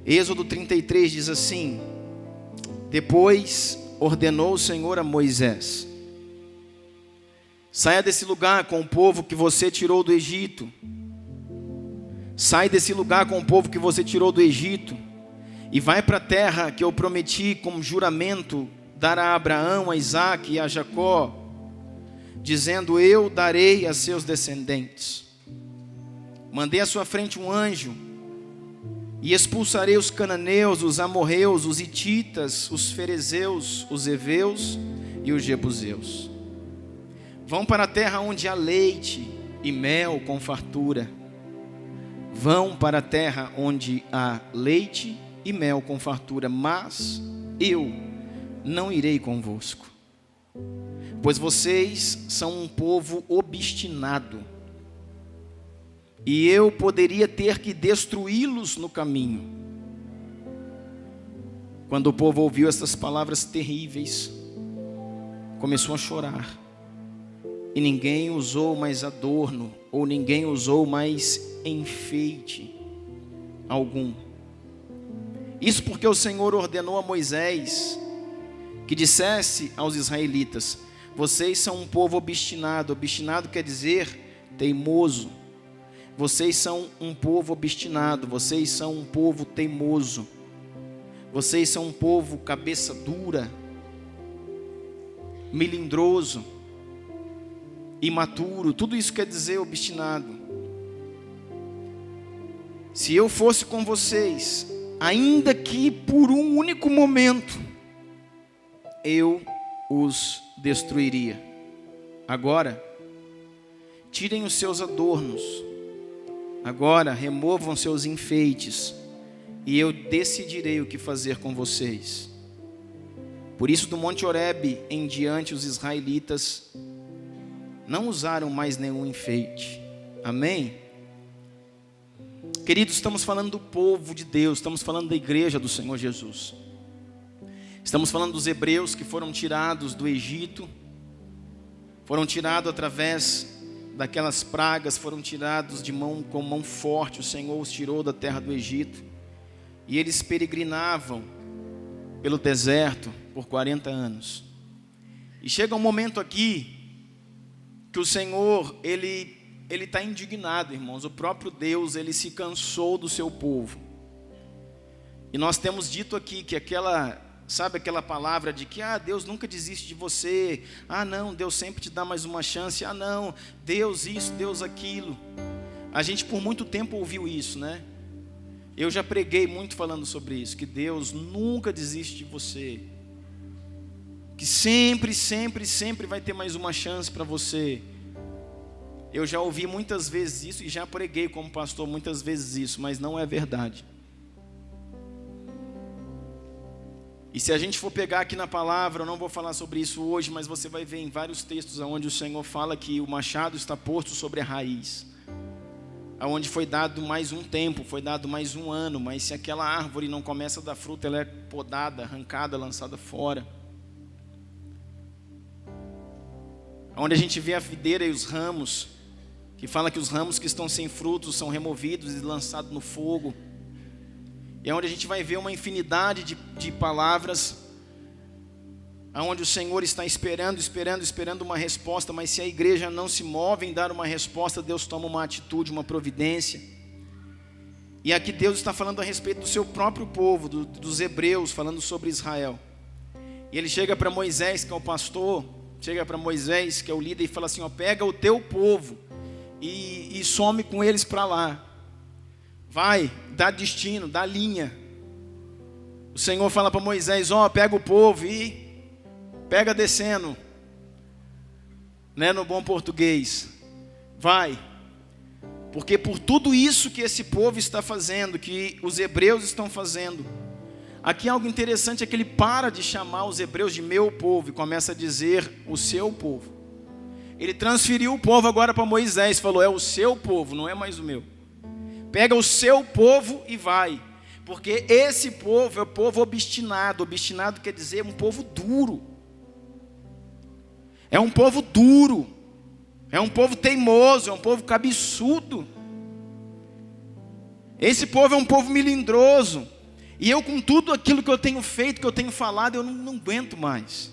Êxodo 33 diz assim: depois ordenou o Senhor a Moisés: saia desse lugar com o povo que você tirou do Egito. Sai desse lugar com o povo que você tirou do Egito e vai para a terra que eu prometi como juramento dar a Abraão, a Isaque e a Jacó, dizendo: eu darei a seus descendentes. Mandei à sua frente um anjo e expulsarei os cananeus, os amorreus, os hititas, os ferezeus, os heveus e os jebuseus. Vão para a terra onde há leite e mel com fartura. Vão para a terra onde há leite e mel com fartura, mas eu não irei convosco, pois vocês são um povo obstinado, e eu poderia ter que destruí-los no caminho. Quando o povo ouviu essas palavras terríveis, começou a chorar, e ninguém usou mais adorno, ou ninguém usou mais enfeite algum. Isso porque o Senhor ordenou a Moisés que dissesse aos israelitas: vocês são um povo obstinado. Obstinado quer dizer teimoso. Vocês são um povo obstinado, vocês são um povo teimoso, vocês são um povo cabeça dura, melindroso, imaturo. Tudo isso quer dizer obstinado. Se eu fosse com vocês, ainda que por um único momento, eu os destruiria. Agora, tirem os seus adornos. Agora, removam seus enfeites, e eu decidirei o que fazer com vocês. Por isso, do Monte Horebe em diante, os israelitas não usaram mais nenhum enfeite. Amém? Queridos, estamos falando do povo de Deus, estamos falando da igreja do Senhor Jesus. Estamos falando dos hebreus que foram tirados do Egito, foram tirados através daquelas pragas, foram tirados com mão forte. O Senhor os tirou da terra do Egito, e eles peregrinavam pelo deserto por 40 anos. E chega um momento aqui que o Senhor, Ele está indignado, irmãos. O próprio Deus, Ele se cansou do seu povo. E nós temos dito aqui que aquela palavra de que Deus nunca desiste de você, não, Deus sempre te dá mais uma chance, não, Deus isso, Deus aquilo. A gente por muito tempo ouviu isso, né? Eu já preguei muito falando sobre isso, que Deus nunca desiste de você, que sempre, sempre, sempre vai ter mais uma chance para você. Eu já ouvi muitas vezes isso e já preguei como pastor muitas vezes isso, mas não é verdade. E se a gente for pegar aqui na palavra, eu não vou falar sobre isso hoje, mas você vai ver em vários textos onde o Senhor fala que o machado está posto sobre a raiz, aonde foi dado mais um tempo, foi dado mais um ano, mas se aquela árvore não começa a dar fruto, ela é podada, arrancada, lançada fora. Onde a gente vê a videira e os ramos, que fala que os ramos que estão sem frutos são removidos e lançados no fogo. E é onde a gente vai ver uma infinidade de palavras, onde o Senhor está esperando uma resposta, mas se a igreja não se move em dar uma resposta, Deus toma uma atitude, uma providência. E aqui Deus está falando a respeito do seu próprio povo, dos hebreus, falando sobre Israel. E Ele chega para Moisés, que é o pastor, chega para Moisés, que é o líder, e fala assim: pega o teu povo e some com eles para lá. Vai, dá destino, dá linha. O Senhor fala para Moisés: pega o povo e pega descendo, né, no bom português. Vai, porque por tudo isso que esse povo está fazendo, que os hebreus estão fazendo, aqui algo interessante é que ele para de chamar os hebreus de meu povo e começa a dizer o seu povo. Ele transferiu o povo agora para Moisés, falou: é o seu povo, não é mais o meu. Pega o seu povo e vai, porque esse povo é o povo obstinado. Obstinado quer dizer um povo duro. É um povo duro, é um povo teimoso, é um povo cabeçudo. Esse povo é um povo melindroso. E eu, com tudo aquilo que eu tenho feito, que eu tenho falado, eu não aguento mais.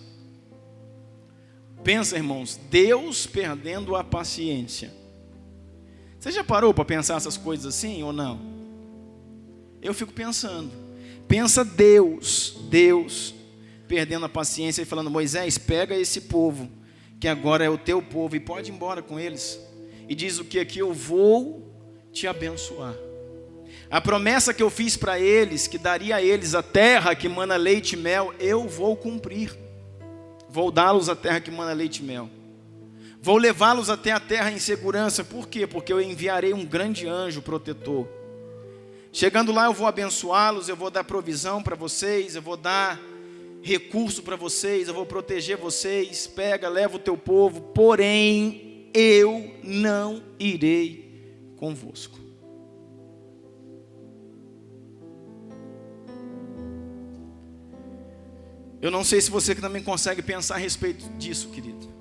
Pensa, irmãos, Deus perdendo a paciência. Você já parou para pensar essas coisas assim ou não? Eu fico pensando. Pensa Deus perdendo a paciência e falando: Moisés, pega esse povo, que agora é o teu povo, e pode ir embora com eles. E diz o que aqui: eu vou te abençoar. A promessa que eu fiz para eles, que daria a eles a terra que mana leite e mel, eu vou cumprir. Vou dá-los a terra que mana leite e mel. Vou levá-los até a terra em segurança. Por quê? Porque eu enviarei um grande anjo protetor. Chegando lá eu vou abençoá-los, eu vou dar provisão para vocês, eu vou dar recurso para vocês, eu vou proteger vocês. Pega, leva o teu povo, porém eu não irei convosco. Eu não sei se você também consegue pensar a respeito disso, querido.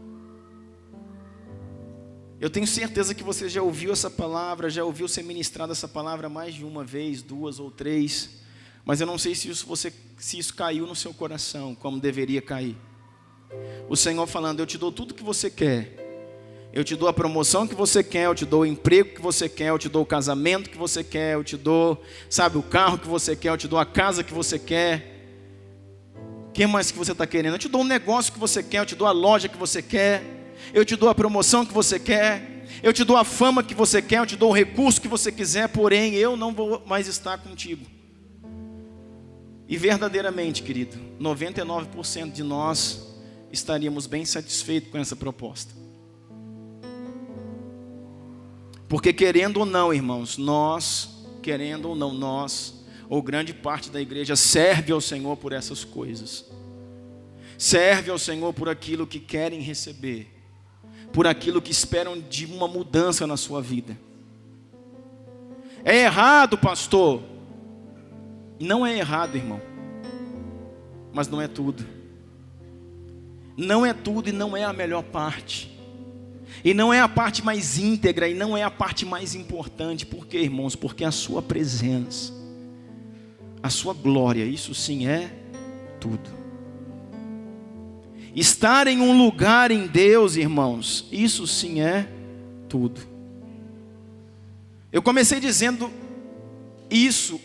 Eu tenho certeza que você já ouviu essa palavra, já ouviu ser ministrada essa palavra mais de uma vez, 2 ou 3. Mas eu não sei se isso caiu no seu coração, como deveria cair. O Senhor falando: eu te dou tudo que você quer. Eu te dou a promoção que você quer, eu te dou o emprego que você quer, eu te dou o casamento que você quer, eu te dou, o carro que você quer, eu te dou a casa que você quer. O que mais que você está querendo? Eu te dou um negócio que você quer, eu te dou a loja que você quer. Eu te dou a promoção que você quer, eu te dou a fama que você quer, eu te dou o recurso que você quiser, porém eu não vou mais estar contigo. E verdadeiramente, querido, 99% de nós estaríamos bem satisfeitos com essa proposta. Porque querendo ou não, irmãos, ou grande parte da igreja serve ao Senhor por essas coisas. Serve ao Senhor por aquilo que querem receber, por aquilo que esperam de uma mudança na sua vida. É errado, pastor? Não é errado, irmão. Mas não é tudo. Não é tudo e não é a melhor parte. E não é a parte mais íntegra e não é a parte mais importante. Por quê, irmãos? Porque a sua presença, a sua glória, isso sim é tudo. Estar em um lugar em Deus, irmãos, isso sim é tudo. Eu comecei dizendo isso,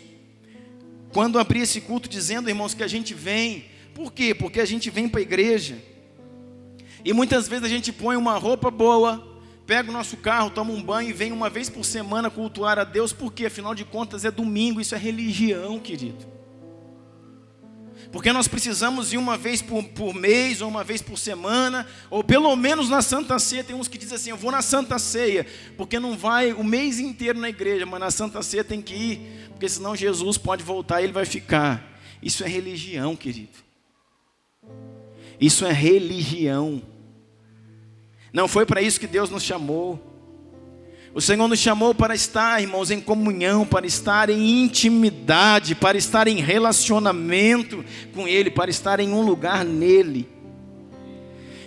quando abri esse culto, dizendo, irmãos, que a gente vem. Por quê? Porque a gente vem para a igreja. E muitas vezes a gente põe uma roupa boa, pega o nosso carro, toma um banho e vem uma vez por semana cultuar a Deus. Por quê? Afinal de contas é domingo, isso é religião, querido. Porque nós precisamos ir uma vez por mês, ou uma vez por semana, ou pelo menos na Santa Ceia. Tem uns que dizem assim: eu vou na Santa Ceia, porque não vai o mês inteiro na igreja, mas na Santa Ceia tem que ir, porque senão Jesus pode voltar e ele vai ficar. Isso é religião, querido. Isso é religião. Não foi para isso que Deus nos chamou. O Senhor nos chamou para estar, irmãos, em comunhão, para estar em intimidade, para estar em relacionamento com Ele, para estar em um lugar nele.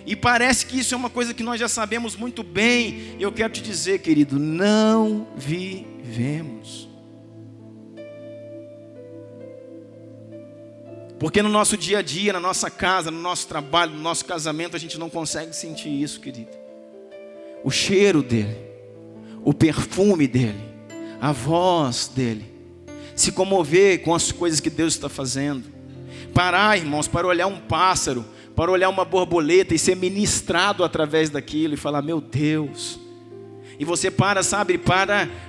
E parece que isso é uma coisa que nós já sabemos muito bem. E eu quero te dizer, querido, não vivemos. Porque no nosso dia a dia, na nossa casa, no nosso trabalho, no nosso casamento, a gente não consegue sentir isso, querido. O cheiro dele, o perfume dele, a voz dele, se comover com as coisas que Deus está fazendo. Parar, irmãos, para olhar um pássaro, para olhar uma borboleta e ser ministrado através daquilo e falar: meu Deus. E você para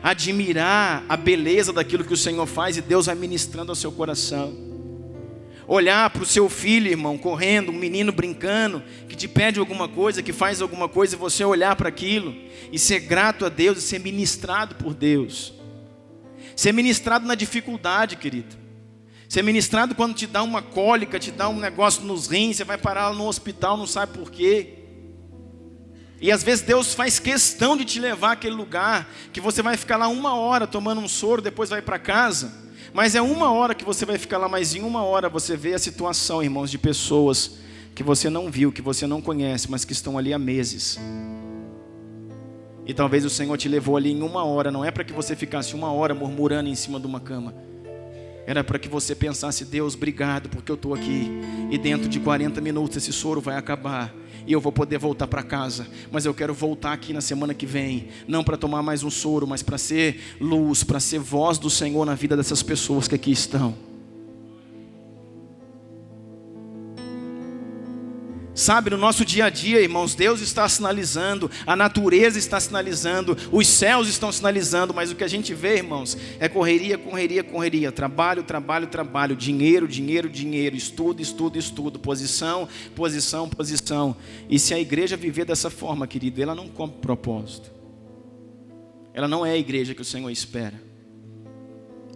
admirar a beleza daquilo que o Senhor faz, e Deus vai ministrando ao seu coração. Olhar para o seu filho, irmão, correndo, um menino brincando, que te pede alguma coisa, que faz alguma coisa, e você olhar para aquilo e ser grato a Deus e ser ministrado por Deus. Ser ministrado na dificuldade, querido. Ser ministrado quando te dá uma cólica, te dá um negócio nos rins, você vai parar lá no hospital, não sabe por quê. E às vezes Deus faz questão de te levar àquele lugar, que você vai ficar lá 1 hora tomando um soro, depois vai para casa. Mas é 1 hora que você vai ficar lá, mas em 1 hora você vê a situação, irmãos, de pessoas que você não viu, que você não conhece, mas que estão ali há meses. E talvez o Senhor te levou ali em 1 hora, não é para que você ficasse 1 hora murmurando em cima de uma cama, Era para que você pensasse: Deus, obrigado porque eu estou aqui, e dentro de 40 minutos esse soro vai acabar e eu vou poder voltar para casa. Mas eu quero voltar aqui na semana que vem, não para tomar mais um soro, mas para ser luz, para ser voz do Senhor na vida dessas pessoas que aqui estão. Sabe, no nosso dia a dia, irmãos, Deus está sinalizando, a natureza está sinalizando, os céus estão sinalizando, mas o que a gente vê, irmãos, é correria, correria, correria, trabalho, trabalho, trabalho, dinheiro, dinheiro, dinheiro, estudo, estudo, estudo, posição, posição, posição. E se a igreja viver dessa forma, querido, ela não cumpre propósito. Ela não é a igreja que o Senhor espera.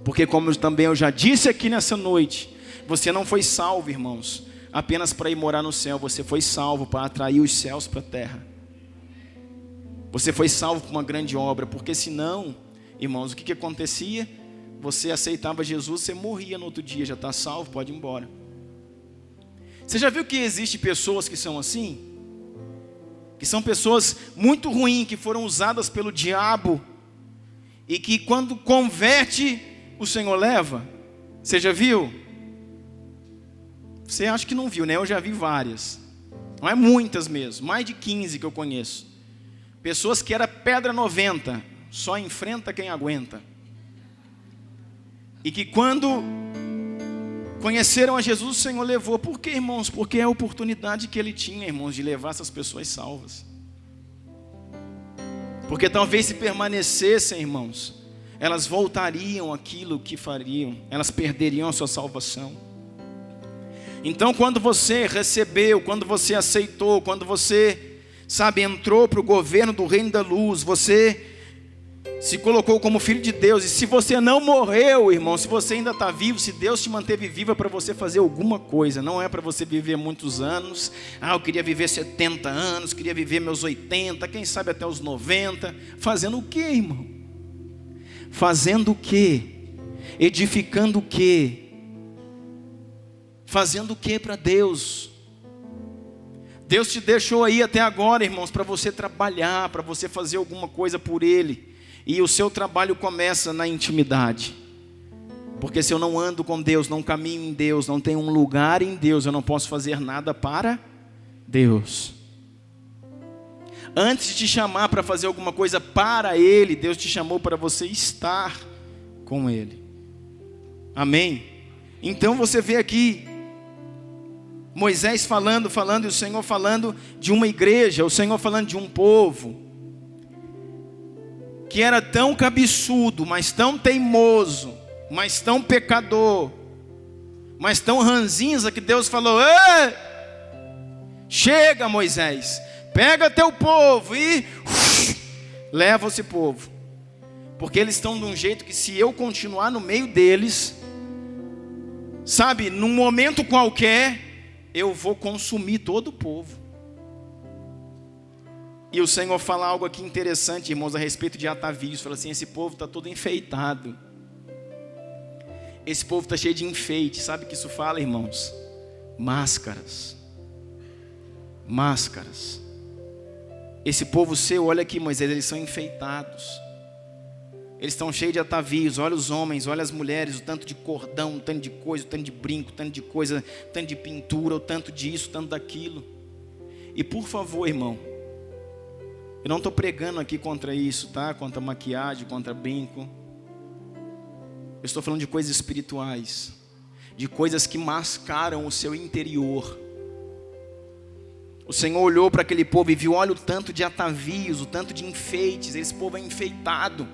Porque como também eu já disse aqui nessa noite, você não foi salvo, irmãos, apenas para ir morar no céu. Você foi salvo para atrair os céus para a terra. Você foi salvo para uma grande obra. Porque senão, irmãos, o que acontecia? Você aceitava Jesus, você morria no outro dia. Já está salvo, pode ir embora. Você já viu que existe pessoas que são assim? Que são pessoas muito ruins, que foram usadas pelo diabo, e que quando converte, o Senhor leva. Você já viu? Você acha que não viu, né? Eu já vi várias. Não é muitas mesmo, mais de 15 que eu conheço. Pessoas que era pedra 90, só enfrenta quem aguenta. E que quando conheceram a Jesus, o Senhor levou. Por quê, irmãos? Porque é a oportunidade que Ele tinha, irmãos, de levar essas pessoas salvas. Porque talvez se permanecessem, irmãos, elas voltariam àquilo que fariam, elas perderiam a sua salvação. Então, quando você recebeu, quando você aceitou, quando você, sabe, entrou para o governo do reino da luz, você se colocou como filho de Deus. E se você não morreu, irmão, se você ainda está vivo, se Deus te manteve vivo, é para você fazer alguma coisa. Não é para você viver muitos anos. Eu queria viver 70 anos, queria viver meus 80, quem sabe até os 90. Fazendo o quê, irmão? Fazendo o quê? Edificando o quê? Fazendo o que para Deus? Deus te deixou aí até agora, irmãos, para você trabalhar, para você fazer alguma coisa por Ele. E o seu trabalho começa na intimidade. Porque se eu não ando com Deus, não caminho em Deus, não tenho um lugar em Deus, eu não posso fazer nada para Deus. Antes de te chamar para fazer alguma coisa para Ele, Deus te chamou para você estar com Ele. Amém? Então você vê aqui Moisés falando, e o Senhor falando de uma igreja, o Senhor falando de um povo que era tão cabeçudo, mas tão teimoso, mas tão pecador, mas tão ranzinza, que Deus falou: ei, chega, Moisés, pega teu povo e leva esse povo, porque eles estão de um jeito que, se eu continuar no meio deles, sabe, num momento qualquer, eu vou consumir todo o povo. E o Senhor fala algo aqui interessante, irmãos, a respeito de atavios. Fala assim: esse povo está todo enfeitado. Esse povo está cheio de enfeite. Sabe o que isso fala, irmãos? Máscaras. Máscaras. Esse povo seu, olha aqui, Moisés, eles são enfeitados. Eles estão cheios de atavios. Olha os homens, olha as mulheres, o tanto de cordão, o tanto de coisa, o tanto de brinco, o tanto de coisa, o tanto de pintura, o tanto disso, o tanto daquilo. E por favor, irmão, eu não estou pregando aqui contra isso, tá? Contra maquiagem, contra brinco. Eu estou falando de coisas espirituais, de coisas que mascaram o seu interior. O Senhor olhou para aquele povo e viu: olha o tanto de atavios, o tanto de enfeites. Esse povo é enfeitado.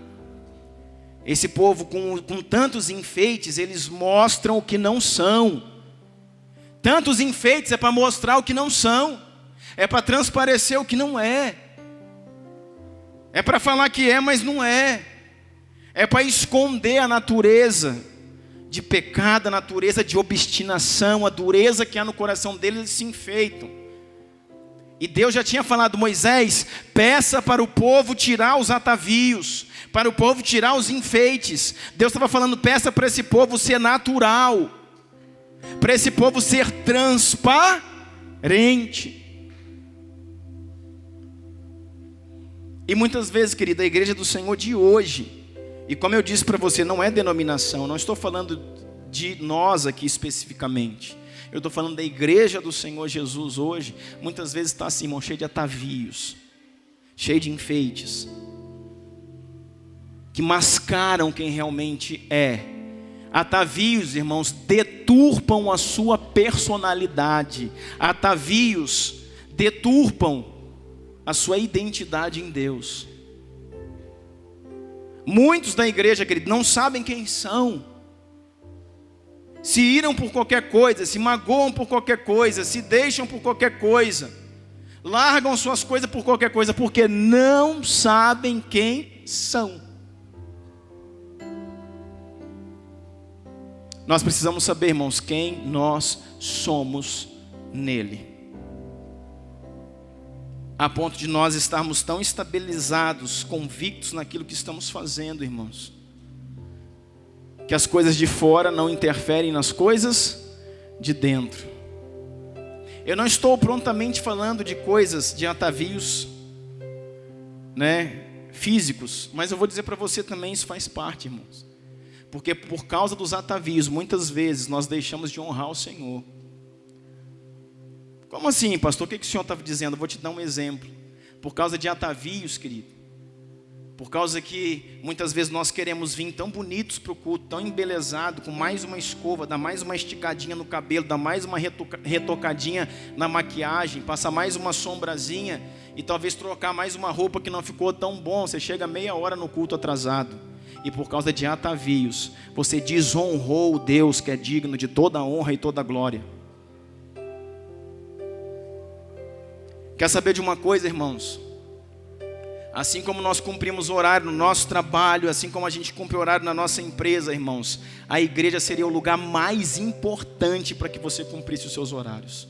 Esse povo com tantos enfeites, eles mostram o que não são. Tantos enfeites é para mostrar o que não são. É para transparecer o que não é. É para falar que é, mas não é. É para esconder a natureza de pecado, a natureza de obstinação, a dureza que há no coração deles. Eles se enfeitam. E Deus já tinha falado: Moisés, peça para o povo tirar os atavios, para o povo tirar os enfeites. Deus estava falando: peça para esse povo ser natural, para esse povo ser transparente. E muitas vezes, querida, a igreja do Senhor de hoje, e como eu disse para você, não é denominação, não estou falando de nós aqui especificamente. Eu estou falando da igreja do Senhor Jesus hoje. Muitas vezes está assim, irmão, cheio de atavios, cheio de enfeites, que mascaram quem realmente é. Atavios, irmãos, deturpam a sua personalidade. Atavios deturpam a sua identidade em Deus. Muitos da igreja, querido, não sabem quem são. Se iram por qualquer coisa, se magoam por qualquer coisa, se deixam por qualquer coisa, largam suas coisas por qualquer coisa, porque não sabem quem são. Nós precisamos saber, irmãos, quem nós somos nele. A ponto de nós estarmos tão estabilizados, convictos naquilo que estamos fazendo, irmãos, que as coisas de fora não interferem nas coisas de dentro. Eu não estou prontamente falando de coisas, de atavios, físicos, mas eu vou dizer para você também, isso faz parte, irmãos. Porque por causa dos atavios, muitas vezes nós deixamos de honrar o Senhor. Como assim, pastor? O que o senhor estava dizendo? Eu vou te dar um exemplo. Por causa de atavios, querido. Por causa que muitas vezes nós queremos vir tão bonitos para o culto, tão embelezado, com mais uma escova, dar mais uma esticadinha no cabelo, dar mais uma retocadinha na maquiagem, passar mais uma sombrazinha e talvez trocar mais uma roupa que não ficou tão bom. Você chega meia hora no culto atrasado. E por causa de atavios, você desonrou o Deus que é digno de toda a honra e toda a glória. Quer saber de uma coisa, irmãos? Assim como nós cumprimos horário no nosso trabalho, assim como a gente cumpre horário na nossa empresa, irmãos, a igreja seria o lugar mais importante para que você cumprisse os seus horários.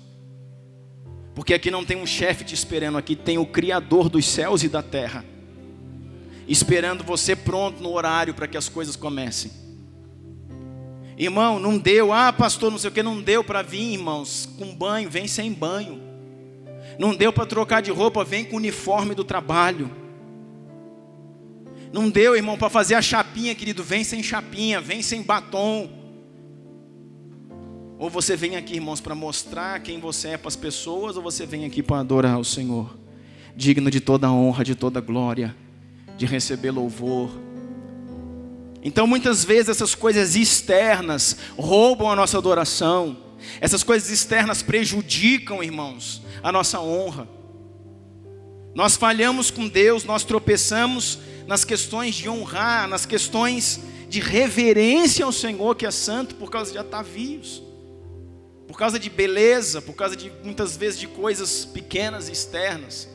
Porque aqui não tem um chefe te esperando, aqui tem o Criador dos céus e da terra, esperando você pronto no horário para que as coisas comecem. Irmão, não deu, pastor, não sei o que, não deu para vir, irmãos, com banho, vem sem banho. Não deu para trocar de roupa, vem com o uniforme do trabalho. Não deu, irmão, para fazer a chapinha, querido, vem sem chapinha, vem sem batom. Ou você vem aqui, irmãos, para mostrar quem você é para as pessoas, ou você vem aqui para adorar o Senhor, digno de toda honra, de toda glória, de receber louvor. Então muitas vezes essas coisas externas roubam a nossa adoração. Essas coisas externas prejudicam, irmãos, a nossa honra. Nós falhamos com Deus, nós tropeçamos nas questões de honrar, nas questões de reverência ao Senhor que é santo, por causa de atavios, por causa de beleza, por causa de muitas vezes de coisas pequenas e externas.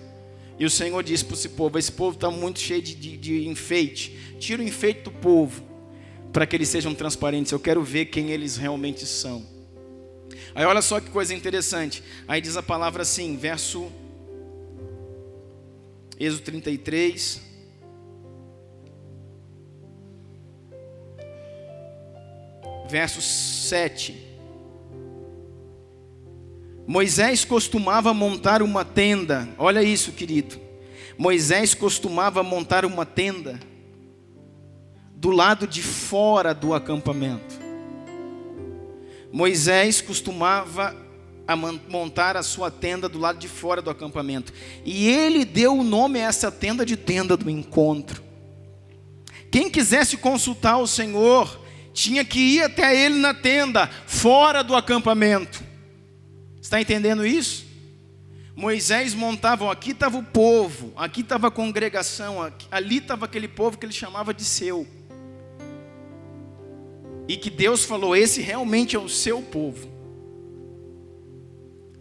E o Senhor disse para esse povo está muito cheio de enfeite. Tira o enfeite do povo, para que eles sejam transparentes. Eu quero ver quem eles realmente são. Aí olha só que coisa interessante. Aí diz a palavra assim, Êxodo 33. Verso 7. Moisés costumava montar uma tenda. Olha isso, querido. Moisés costumava montar uma tenda do lado de fora do acampamento. Moisés costumava montar a sua tenda do lado de fora do acampamento. E ele deu o nome a essa tenda de tenda do encontro. Quem quisesse consultar o Senhor tinha que ir até ele na tenda, fora do acampamento. Está entendendo isso? Moisés montava, aqui estava o povo, aqui estava a congregação, ali estava aquele povo que ele chamava de seu. E que Deus falou, esse realmente é o seu povo.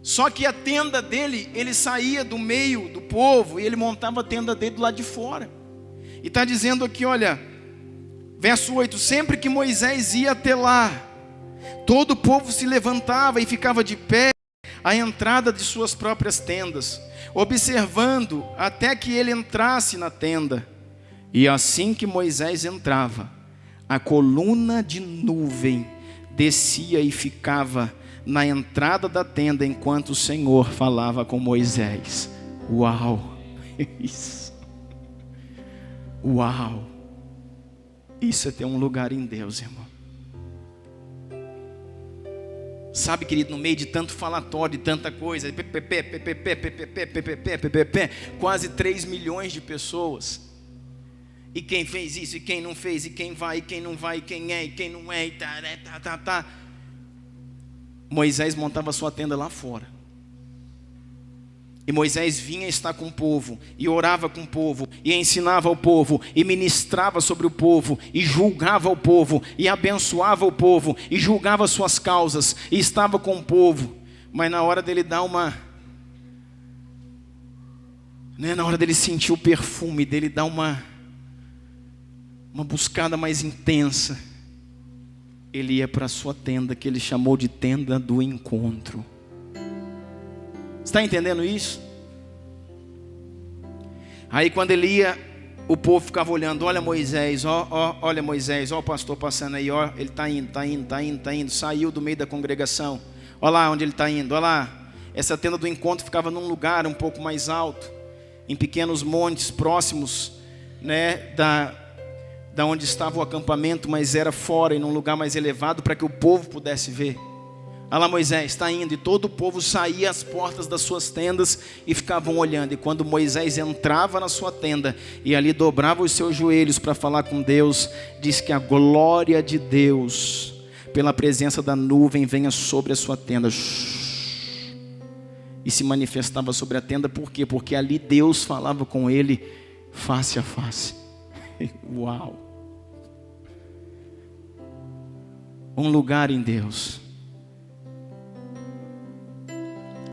Só que a tenda dele, ele saía do meio do povo e ele montava a tenda dele do lado de fora. E está dizendo aqui, olha, verso 8, sempre que Moisés ia até lá, todo o povo se levantava e ficava de pé à entrada de suas próprias tendas, observando até que ele entrasse na tenda. E assim que Moisés entrava, a coluna de nuvem descia e ficava na entrada da tenda enquanto o Senhor falava com Moisés. Uau! Isso! Uau! Isso é ter um lugar em Deus, irmão. Sabe, querido, no meio de tanto falatório, de tanta coisa, quase 3 milhões de pessoas. E quem fez isso, e quem não fez, e quem vai, e quem não vai, e quem é, e quem não é, e tá. Moisés montava sua tenda lá fora. E Moisés vinha estar com o povo, e orava com o povo, e ensinava ao povo, e ministrava sobre o povo, e julgava o povo, e abençoava o povo, e julgava suas causas, e estava com o povo. Mas na hora dele dar na hora dele sentir o perfume, dele dar uma buscada mais intensa, ele ia para a sua tenda, que ele chamou de tenda do encontro. Está entendendo isso? Aí quando ele ia, o povo ficava olhando. Olha Moisés, olha Moisés, ó o pastor passando aí, ó, ele está indo. Saiu do meio da congregação. Olha lá onde ele está indo, olha lá. Essa tenda do encontro ficava num lugar um pouco mais alto, em pequenos montes próximos, né, da onde estava o acampamento, mas era fora, em um lugar mais elevado, para que o povo pudesse ver. Olha lá Moisés, está indo. E todo o povo saía às portas das suas tendas e ficavam olhando. E quando Moisés entrava na sua tenda e ali dobrava os seus joelhos para falar com Deus, diz que a glória de Deus, pela presença da nuvem, venha sobre a sua tenda. E se manifestava sobre a tenda. Por quê? Porque ali Deus falava com ele face a face. Uau! Um lugar em Deus.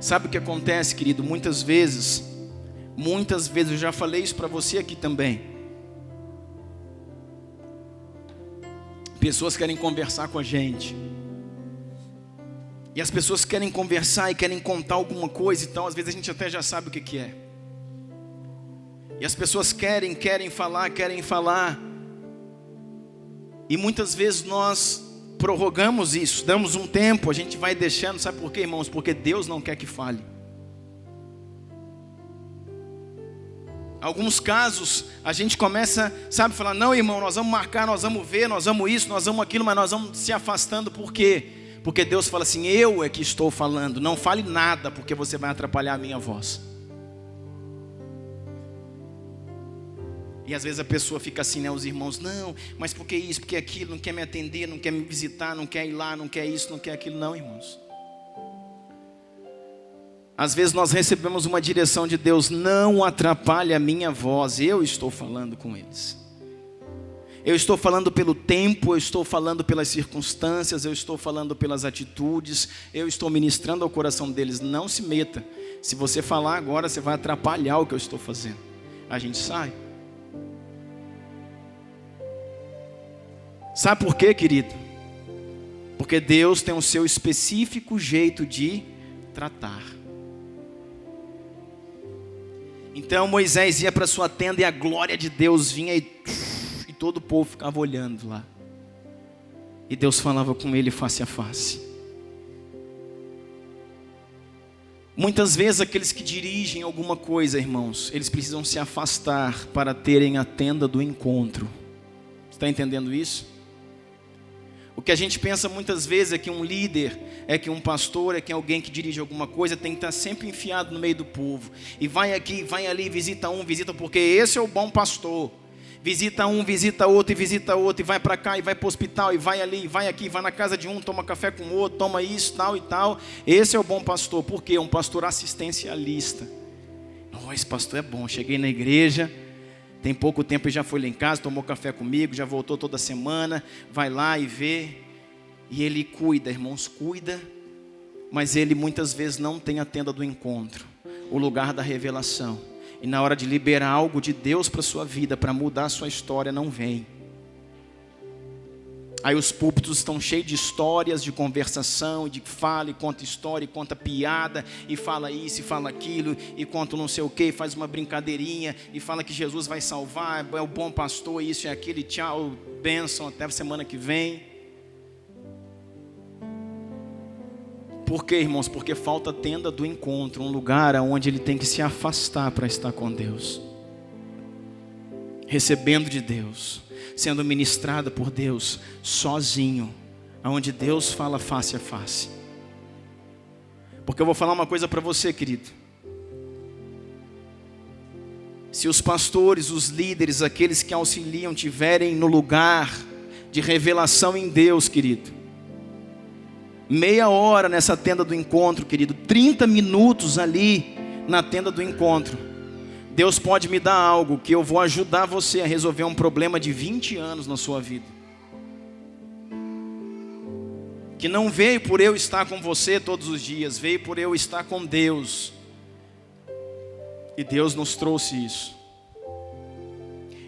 Sabe o que acontece, querido? Muitas vezes eu já falei isso para você aqui também. Pessoas querem conversar com a gente. E as pessoas querem conversar e querem contar alguma coisa e tal. Às vezes a gente até já sabe o que é. E as pessoas querem falar. E muitas vezes nós prorrogamos isso, damos um tempo, a gente vai deixando. Sabe por quê, irmãos? Porque Deus não quer que fale. Alguns casos a gente começa, sabe, falar: não, irmão, nós vamos marcar, nós vamos ver, nós vamos isso, nós vamos aquilo, mas nós vamos se afastando. Por quê? Porque Deus fala assim: eu é que estou falando, não fale nada, porque você vai atrapalhar a minha voz. E às vezes a pessoa fica assim, né? Os irmãos: não, mas por que isso, por que aquilo? Não quer me atender, não quer me visitar, não quer ir lá, não quer isso, não quer aquilo. Não, irmãos. Às vezes nós recebemos uma direção de Deus: não atrapalhe a minha voz, eu estou falando com eles. Eu estou falando pelo tempo, eu estou falando pelas circunstâncias, eu estou falando pelas atitudes, eu estou ministrando ao coração deles. Não se meta. Se você falar agora, você vai atrapalhar o que eu estou fazendo. A gente sai. Sabe por quê, querido? Porque Deus tem o seu específico jeito de tratar. Então Moisés ia para sua tenda e a glória de Deus vinha e todo o povo ficava olhando lá. E Deus falava com ele face a face. Muitas vezes aqueles que dirigem alguma coisa, irmãos, eles precisam se afastar para terem a tenda do encontro. Você está entendendo isso? O que a gente pensa muitas vezes é que um líder, é que um pastor, é que alguém que dirige alguma coisa tem que estar sempre enfiado no meio do povo. E vai aqui, vai ali, visita um, visita, porque esse é o bom pastor. Visita um, visita outro, e vai para cá, e vai para o hospital, e vai ali, e vai aqui, vai na casa de um, toma café com o outro, toma isso, tal e tal. Esse é o bom pastor. Por quê? Um pastor assistencialista. Oh, esse pastor é bom. Cheguei na igreja, tem pouco tempo, ele já foi lá em casa, tomou café comigo, já voltou toda semana, vai lá e vê. E ele cuida, irmãos, cuida, mas ele muitas vezes não tem a tenda do encontro, o lugar da revelação. E na hora de liberar algo de Deus para a sua vida, para mudar a sua história, não vem. Aí os púlpitos estão cheios de histórias, de conversação, de fala e conta história, e conta piada, e fala isso, e fala aquilo, e conta não sei o que, faz uma brincadeirinha, e fala que Jesus vai salvar, é o bom pastor, isso e aquilo, e tchau, bênção, até a semana que vem. Por quê, irmãos? Porque falta a tenda do encontro, um lugar onde ele tem que se afastar para estar com Deus, recebendo de Deus, sendo ministrado por Deus, sozinho, onde Deus fala face a face. Porque eu vou falar uma coisa para você, querido. Se os pastores, os líderes, aqueles que auxiliam tiverem no lugar de revelação em Deus, querido, meia hora nessa tenda do encontro, querido, 30 minutos ali na tenda do encontro, Deus pode me dar algo que eu vou ajudar você a resolver um problema de 20 anos na sua vida. Que não veio por eu estar com você todos os dias, veio por eu estar com Deus. E Deus nos trouxe isso.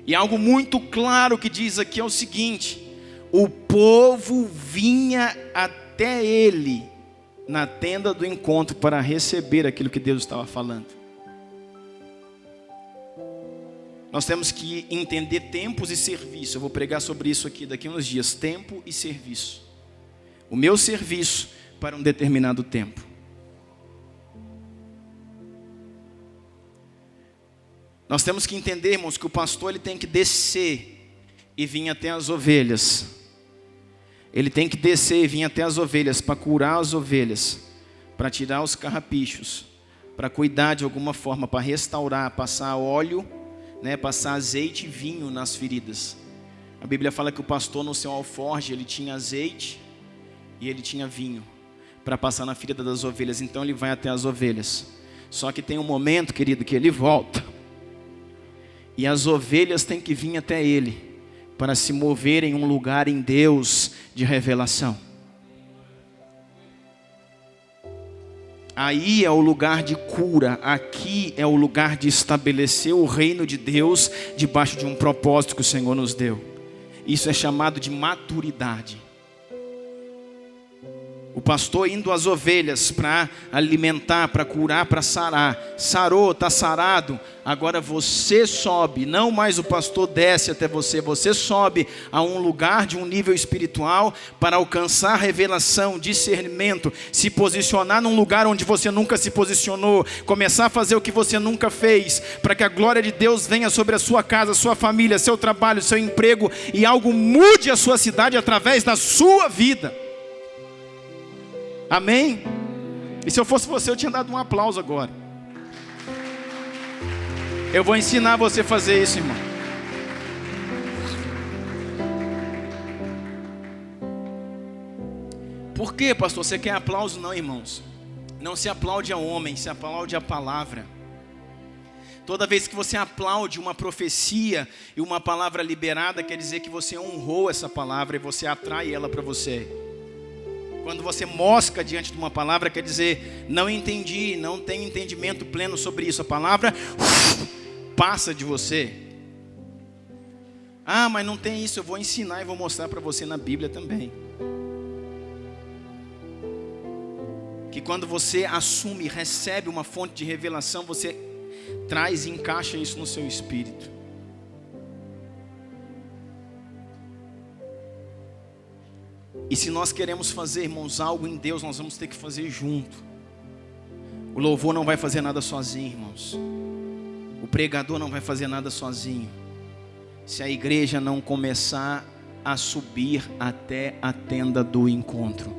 E algo muito claro que diz aqui é o seguinte: o povo vinha até ele na tenda do encontro para receber aquilo que Deus estava falando. Nós temos que entender tempos e serviço. Eu vou pregar sobre isso aqui daqui a uns dias. Tempo e serviço. O meu serviço para um determinado tempo. Nós temos que entender, irmãos, que o pastor ele tem que descer e vir até as ovelhas. Ele tem que descer e vir até as ovelhas para curar as ovelhas, para tirar os carrapichos, para cuidar de alguma forma, para restaurar, passar óleo, passar azeite e vinho nas feridas. A Bíblia fala que o pastor no seu alforje ele tinha azeite e ele tinha vinho para passar na ferida das ovelhas. Então ele vai até as ovelhas. Só que tem um momento, querido, que ele volta. E as ovelhas têm que vir até ele para se mover em um lugar em Deus de revelação. Aí é o lugar de cura, aqui é o lugar de estabelecer o reino de Deus debaixo de um propósito que o Senhor nos deu. Isso é chamado de maturidade. O pastor indo às ovelhas para alimentar, para curar, para sarar. Sarou, está sarado. Agora você sobe, não mais o pastor desce até você. Você sobe a um lugar de um nível espiritual para alcançar revelação, discernimento. Se posicionar num lugar onde você nunca se posicionou. Começar a fazer o que você nunca fez. Para que a glória de Deus venha sobre a sua casa, sua família, seu trabalho, seu emprego. E algo mude a sua cidade através da sua vida. Amém? E se eu fosse você, eu tinha dado um aplauso agora. Eu vou ensinar você a fazer isso, irmão. Por quê, pastor? Você quer aplauso? Não, irmãos. Não se aplaude a homem, se aplaude a palavra. Toda vez que você aplaude uma profecia e uma palavra liberada, quer dizer que você honrou essa palavra e você atrai ela para você. Quando você mosca diante de uma palavra, quer dizer, não entendi, não tenho entendimento pleno sobre isso. A palavra passa de você. Ah, mas não tem isso, eu vou ensinar e vou mostrar para você na Bíblia também. Que quando você assume, recebe uma fonte de revelação, você traz e encaixa isso no seu espírito. E se nós queremos fazer, irmãos, algo em Deus, nós vamos ter que fazer junto. O louvor não vai fazer nada sozinho, irmãos. O pregador não vai fazer nada sozinho. Se a igreja não começar a subir até a tenda do encontro.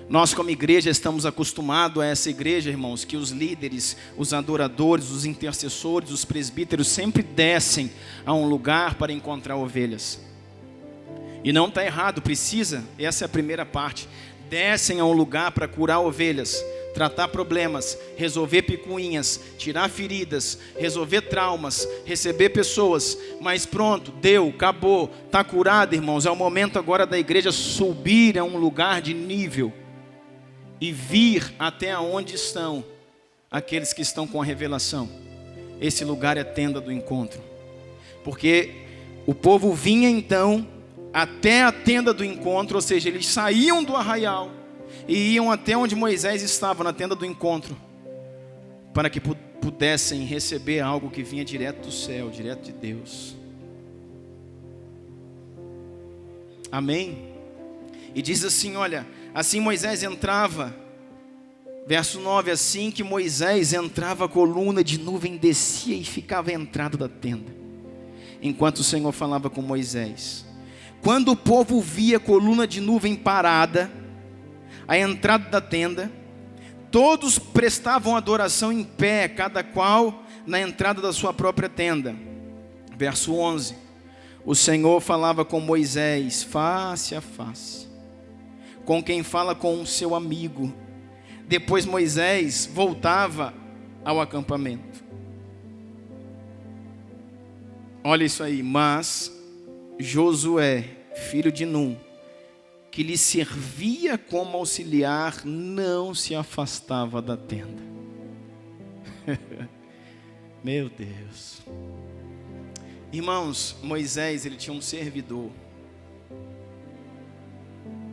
Nós como igreja estamos acostumados a essa igreja, irmãos, que os líderes, os adoradores, os intercessores, os presbíteros sempre descem a um lugar para encontrar ovelhas. E não está errado, precisa, essa é a primeira parte. Descem a um lugar para curar ovelhas, tratar problemas, resolver picuinhas, tirar feridas, resolver traumas, receber pessoas. Mas pronto, deu, acabou, está curado, irmãos. É o momento agora da igreja subir a um lugar de nível e vir até onde estão aqueles que estão com a revelação. Esse lugar é a tenda do encontro. Porque o povo vinha então até a tenda do encontro, ou seja, eles saíam do arraial e iam até onde Moisés estava, na tenda do encontro, para que pudessem receber algo que vinha direto do céu, direto de Deus. Amém? E diz assim, olha, assim Moisés entrava, verso 9, assim que Moisés entrava, a coluna de nuvem descia e ficava à entrada da tenda, enquanto o Senhor falava com Moisés. Quando o povo via a coluna de nuvem parada, à entrada da tenda, Todos prestavam adoração em pé, cada qual na entrada da sua própria tenda. Verso 11. O Senhor falava com Moisés face a face, com quem fala com o seu amigo. Depois Moisés voltava ao acampamento. Olha isso aí. Mas Josué, filho de Num, que lhe servia como auxiliar, não se afastava da tenda. Meu Deus. Irmãos, Moisés, ele tinha um servidor.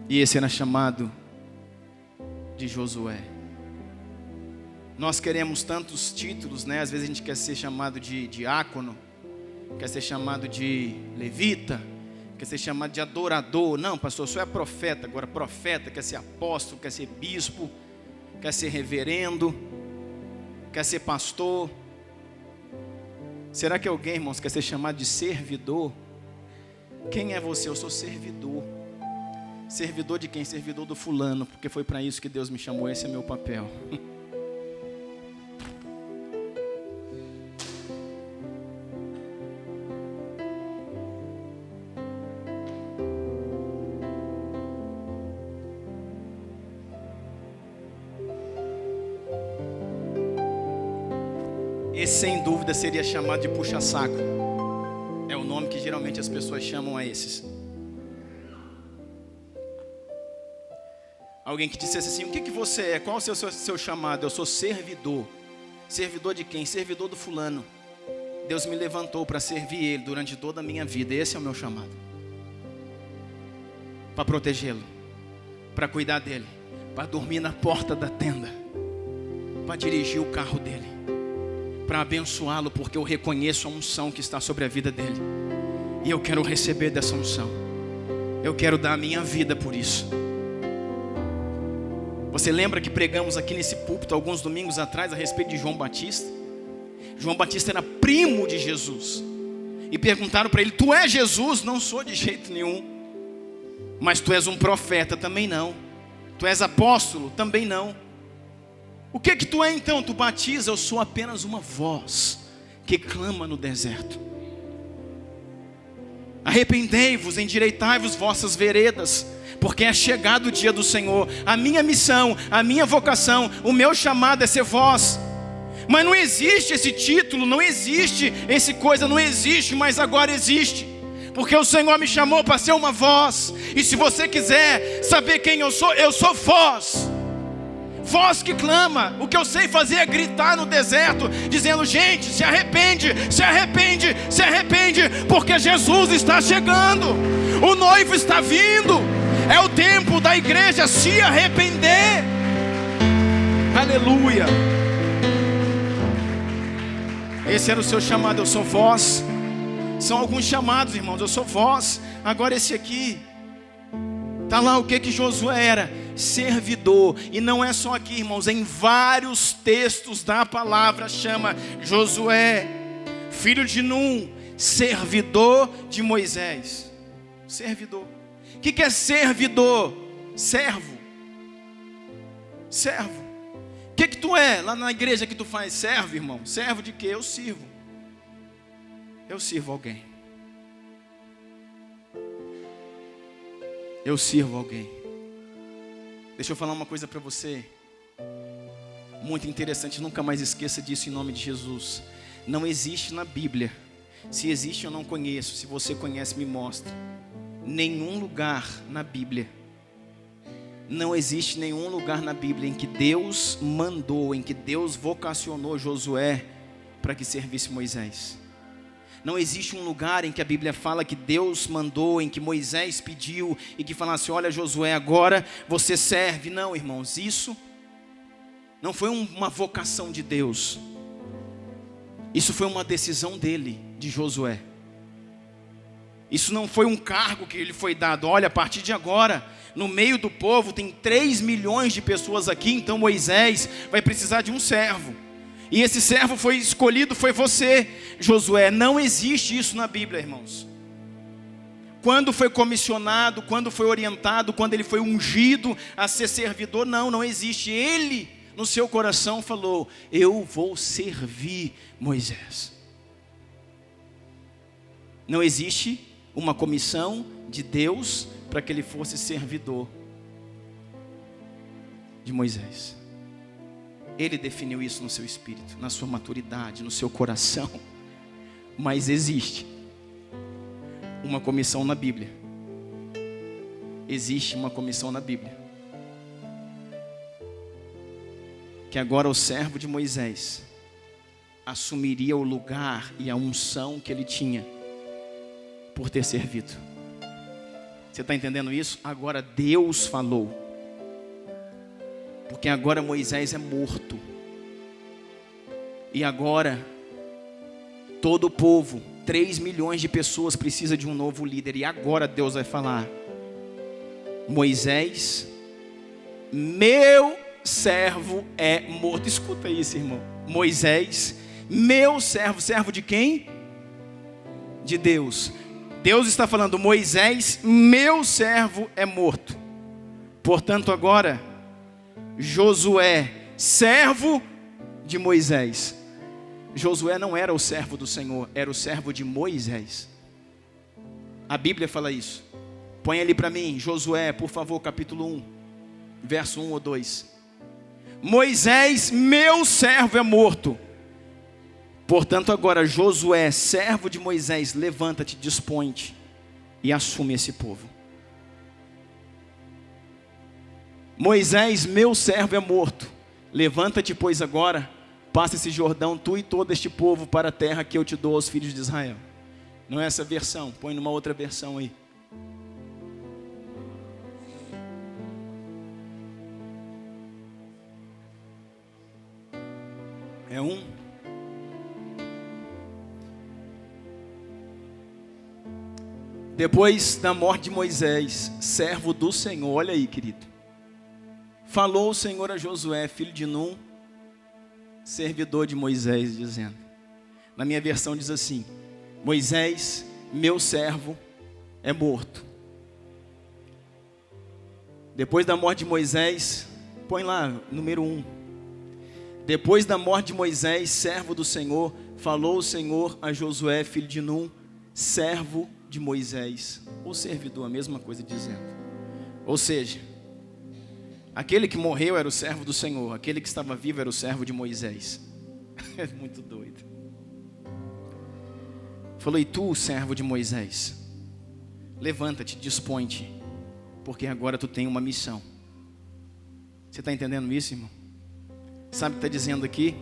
E esse era chamado de Josué. Nós queremos tantos títulos, né? Às vezes a gente quer ser chamado de diácono, quer ser chamado de levita, quer ser chamado de adorador. Não, pastor, só é profeta. Agora profeta quer ser apóstolo, quer ser bispo, quer ser reverendo, quer ser pastor. Será que alguém, irmãos, quer ser chamado de servidor? Quem é você? Eu sou servidor. Servidor de quem? Servidor do fulano, porque foi para isso que Deus me chamou. Esse é meu papel. Esse, sem dúvida, seria chamado de puxa-saco. É o nome que geralmente as pessoas chamam a esses. Alguém que dissesse assim: o que você é? Qual é o seu chamado? Eu sou servidor. Servidor de quem? Servidor do fulano. Deus me levantou para servir ele durante toda a minha vida. Esse é o meu chamado. Para protegê-lo, para cuidar dele, para dormir na porta da tenda, para dirigir o carro dele, para abençoá-lo, porque eu reconheço a unção que está sobre a vida dele, e eu quero receber dessa unção. Eu quero dar a minha vida por isso. Você lembra que pregamos aqui nesse púlpito alguns domingos atrás a respeito de João Batista? João Batista era primo de Jesus, e perguntaram para ele: tu és Jesus? Não sou de jeito nenhum. Mas tu és um profeta? Também não. Tu és apóstolo? Também não. O que tu é então? Tu batiza? Eu sou apenas uma voz que clama no deserto. Arrependei-vos, endireitai-vos vossas veredas, porque é chegado o dia do Senhor. A minha missão, a minha vocação, o meu chamado é ser voz. Mas não existe esse título, não existe esse coisa, não existe, mas agora existe. Porque o Senhor me chamou para ser uma voz. E se você quiser saber quem eu sou voz. Voz que clama. O que eu sei fazer é gritar no deserto, dizendo: gente, se arrepende, se arrepende, se arrepende, porque Jesus está chegando, o noivo está vindo. É o tempo da igreja se arrepender. Aleluia. Esse era o seu chamado. Eu sou voz. São alguns chamados, irmãos. Eu sou voz. Agora esse aqui, está lá o que Josué era: servidor. E não é só aqui, irmãos, em vários textos da palavra chama Josué, filho de Num, servidor de Moisés. Servidor. O que é servidor? Servo. Servo. O que tu é? Lá na igreja que tu faz servo, irmão. Servo de quê? Eu sirvo. Eu sirvo alguém. Eu sirvo alguém. Deixa eu falar uma coisa para você, muito interessante, nunca mais esqueça disso em nome de Jesus. Não existe na Bíblia, se existe eu não conheço, se você conhece me mostra, nenhum lugar na Bíblia, não existe nenhum lugar na Bíblia em que Deus mandou, em que Deus vocacionou Josué para que servisse Moisés. Não existe um lugar em que a Bíblia fala que Deus mandou, em que Moisés pediu e que falasse: olha Josué, agora você serve. Não, irmãos, isso não foi uma vocação de Deus. Isso foi uma decisão dele, de Josué. Isso não foi um cargo que ele foi dado. Olha, a partir de agora, no meio do povo tem 3 milhões de pessoas aqui, então Moisés vai precisar de um servo. E esse servo foi escolhido, foi você, Josué. Não existe isso na Bíblia, irmãos. Quando foi comissionado, quando foi orientado, quando ele foi ungido a ser servidor, não existe. Ele no seu coração falou: eu vou servir Moisés. Não existe uma comissão de Deus para que ele fosse servidor de Moisés. Ele definiu isso no seu espírito, na sua maturidade, no seu coração. Mas existe uma comissão na Bíblia. Existe uma comissão na Bíblia. Que agora o servo de Moisés assumiria o lugar e a unção que ele tinha por ter servido. Você está entendendo isso? Agora Deus falou. Porque agora Moisés é morto. E agora todo o povo, 3 milhões de pessoas precisa de um novo líder. E agora Deus vai falar: Moisés, meu servo é morto. Escuta isso, irmão. Moisés, meu servo. Servo de quem? De Deus. Deus está falando: Moisés, meu servo é morto. Portanto agora Josué, servo de Moisés. Josué não era o servo do Senhor, era o servo de Moisés. A Bíblia fala isso. Põe ali para mim, Josué, por favor, capítulo 1, verso 1 ou 2. Moisés, meu servo é morto. Portanto agora Josué, servo de Moisés, levanta-te, dispõe-te e assume esse povo. Moisés, meu servo é morto. Levanta-te, pois agora, passa esse Jordão, tu e todo este povo, para a terra que eu te dou aos filhos de Israel. Não é essa versão, põe numa outra versão aí. É um. Depois da morte de Moisés, servo do Senhor, olha aí, querido. Falou o Senhor a Josué, filho de Num, servidor de Moisés, dizendo. Na minha versão diz assim: Moisés, meu servo, é morto. Depois da morte de Moisés, põe lá, número 1. Depois da morte de Moisés, servo do Senhor, falou o Senhor a Josué, filho de Num, servo de Moisés. Ou servidor, a mesma coisa dizendo. Ou seja, aquele que morreu era o servo do Senhor, aquele que estava vivo era o servo de Moisés. É muito doido. Falou: e tu, servo de Moisés, levanta-te, dispõe-te, porque agora tu tem uma missão. Você está entendendo isso, irmão? Sabe o que está dizendo aqui?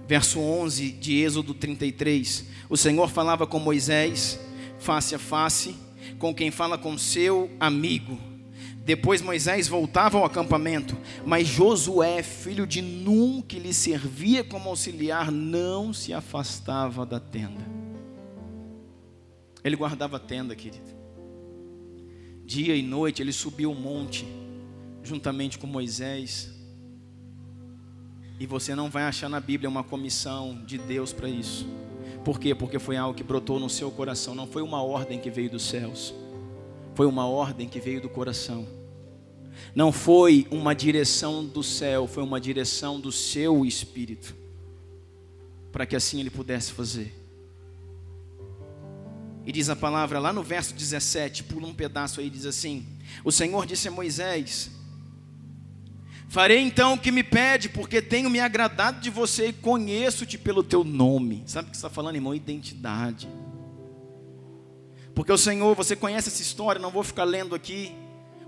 Verso 11 de Êxodo 33. O Senhor falava com Moisés, face a face, com quem fala com seu amigo. Depois Moisés voltava ao acampamento, mas Josué, filho de Num, que lhe servia como auxiliar, não se afastava da tenda. Ele guardava a tenda, querido. Dia e noite ele subiu o monte, juntamente com Moisés. E você não vai achar na Bíblia uma comissão de Deus para isso. Por quê? Porque foi algo que brotou no seu coração. Não foi uma ordem que veio dos céus. Foi uma ordem que veio do coração. Não foi uma direção do céu, foi uma direção do seu espírito, para que assim ele pudesse fazer. E diz a palavra lá no verso 17, pula um pedaço aí, diz assim: o Senhor disse a Moisés: farei então o que me pede, porque tenho me agradado de você e conheço-te pelo teu nome. Sabe o que está falando, irmão? Identidade. Porque o Senhor, você conhece essa história, não vou ficar lendo aqui.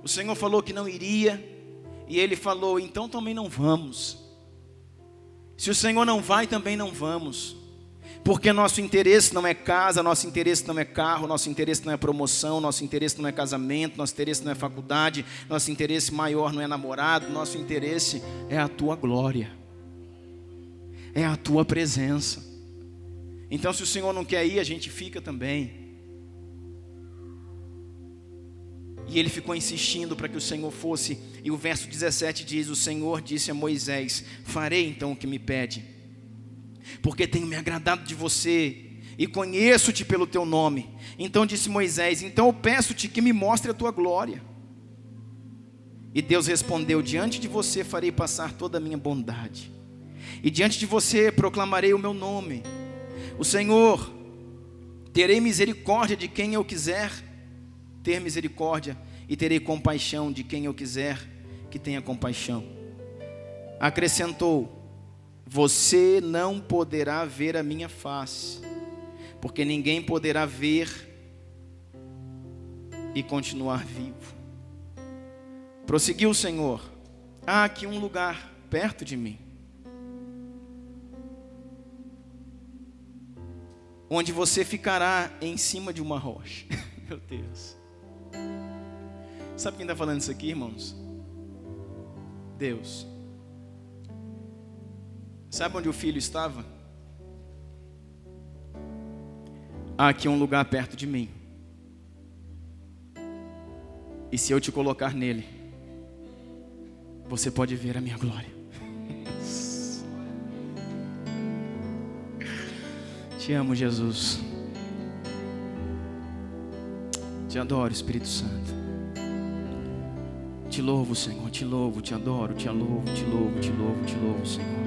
O Senhor falou que não iria, e Ele falou: então também não vamos. Se o Senhor não vai, também não vamos. Porque nosso interesse não é casa, nosso interesse não é carro, nosso interesse não é promoção, nosso interesse não é casamento, nosso interesse não é faculdade, nosso interesse maior não é namorado, nosso interesse é a tua glória, é a tua presença. Então se o Senhor não quer ir, a gente fica também. E ele ficou insistindo para que o Senhor fosse. E o verso 17 diz: o Senhor disse a Moisés: farei então o que me pede, porque tenho me agradado de você e conheço-te pelo teu nome. Então disse Moisés: então eu peço-te que me mostre a tua glória. E Deus respondeu: diante de você farei passar toda a minha bondade, e diante de você proclamarei o meu nome. O Senhor, terei misericórdia de quem eu quiser ter misericórdia, e terei compaixão de quem eu quiser que tenha compaixão. Acrescentou: você não poderá ver a minha face, porque ninguém poderá ver e continuar vivo. Prosseguiu o Senhor: há aqui um lugar perto de mim, onde você ficará em cima de uma rocha. Meu Deus. Sabe quem está falando isso aqui, irmãos? Deus. Sabe onde o filho estava? Há aqui um lugar perto de mim, e se eu te colocar nele, você pode ver a minha glória. Te amo, Jesus. Te adoro, Espírito Santo. Te louvo, Senhor. Te louvo, te adoro, te louvo, te louvo, te louvo, te louvo, Senhor.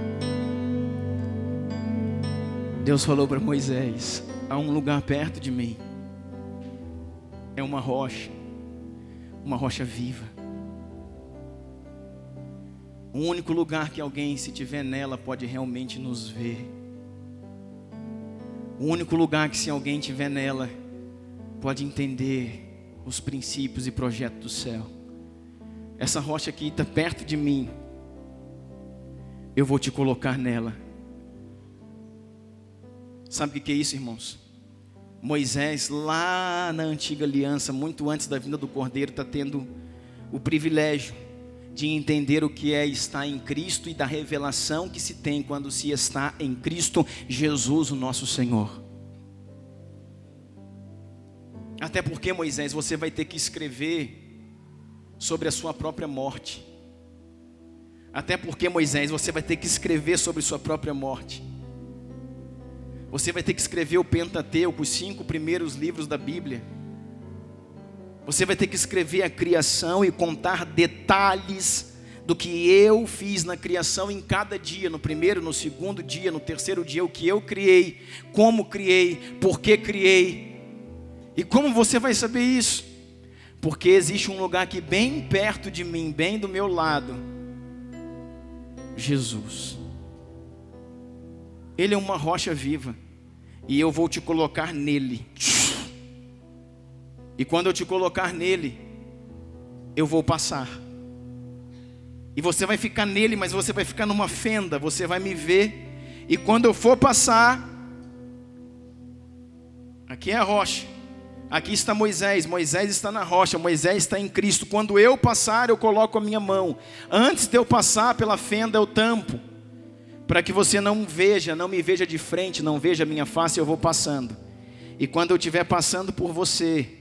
Deus falou para Moisés: há um lugar perto de mim. É uma rocha viva. O único lugar que alguém, se tiver nela, pode realmente nos ver. O único lugar que, se alguém tiver nela, pode entender os princípios e projetos do céu. Essa rocha aqui está perto de mim. Eu vou te colocar nela. Sabe o que é isso, irmãos? Moisés, lá na antiga aliança, muito antes da vinda do Cordeiro, está tendo o privilégio de entender o que é estar em Cristo e da revelação que se tem quando se está em Cristo Jesus, o nosso Senhor. Até porque, Moisés, você vai ter que escrever sobre a sua própria morte. Até porque, Moisés, você vai ter que escrever sobre sua própria morte. Você vai ter que escrever o Pentateuco, os 5 primeiros livros da Bíblia. Você vai ter que escrever a criação e contar detalhes do que eu fiz na criação em cada dia, no primeiro, no segundo dia, no terceiro dia, o que eu criei, como criei, por que criei. E como você vai saber isso? Porque existe um lugar aqui bem perto de mim, bem do meu lado, Jesus. Ele é uma rocha viva, e eu vou te colocar nele. E quando eu te colocar nele, eu vou passar. E você vai ficar nele, mas você vai ficar numa fenda, você vai me ver. E quando eu for passar, aqui é a rocha, aqui está Moisés, Moisés está na rocha, Moisés está em Cristo. Quando eu passar, eu coloco a minha mão. Antes de eu passar pela fenda, eu tampo, para que você não me veja de frente, não veja a minha face, eu vou passando. E quando eu estiver passando por você,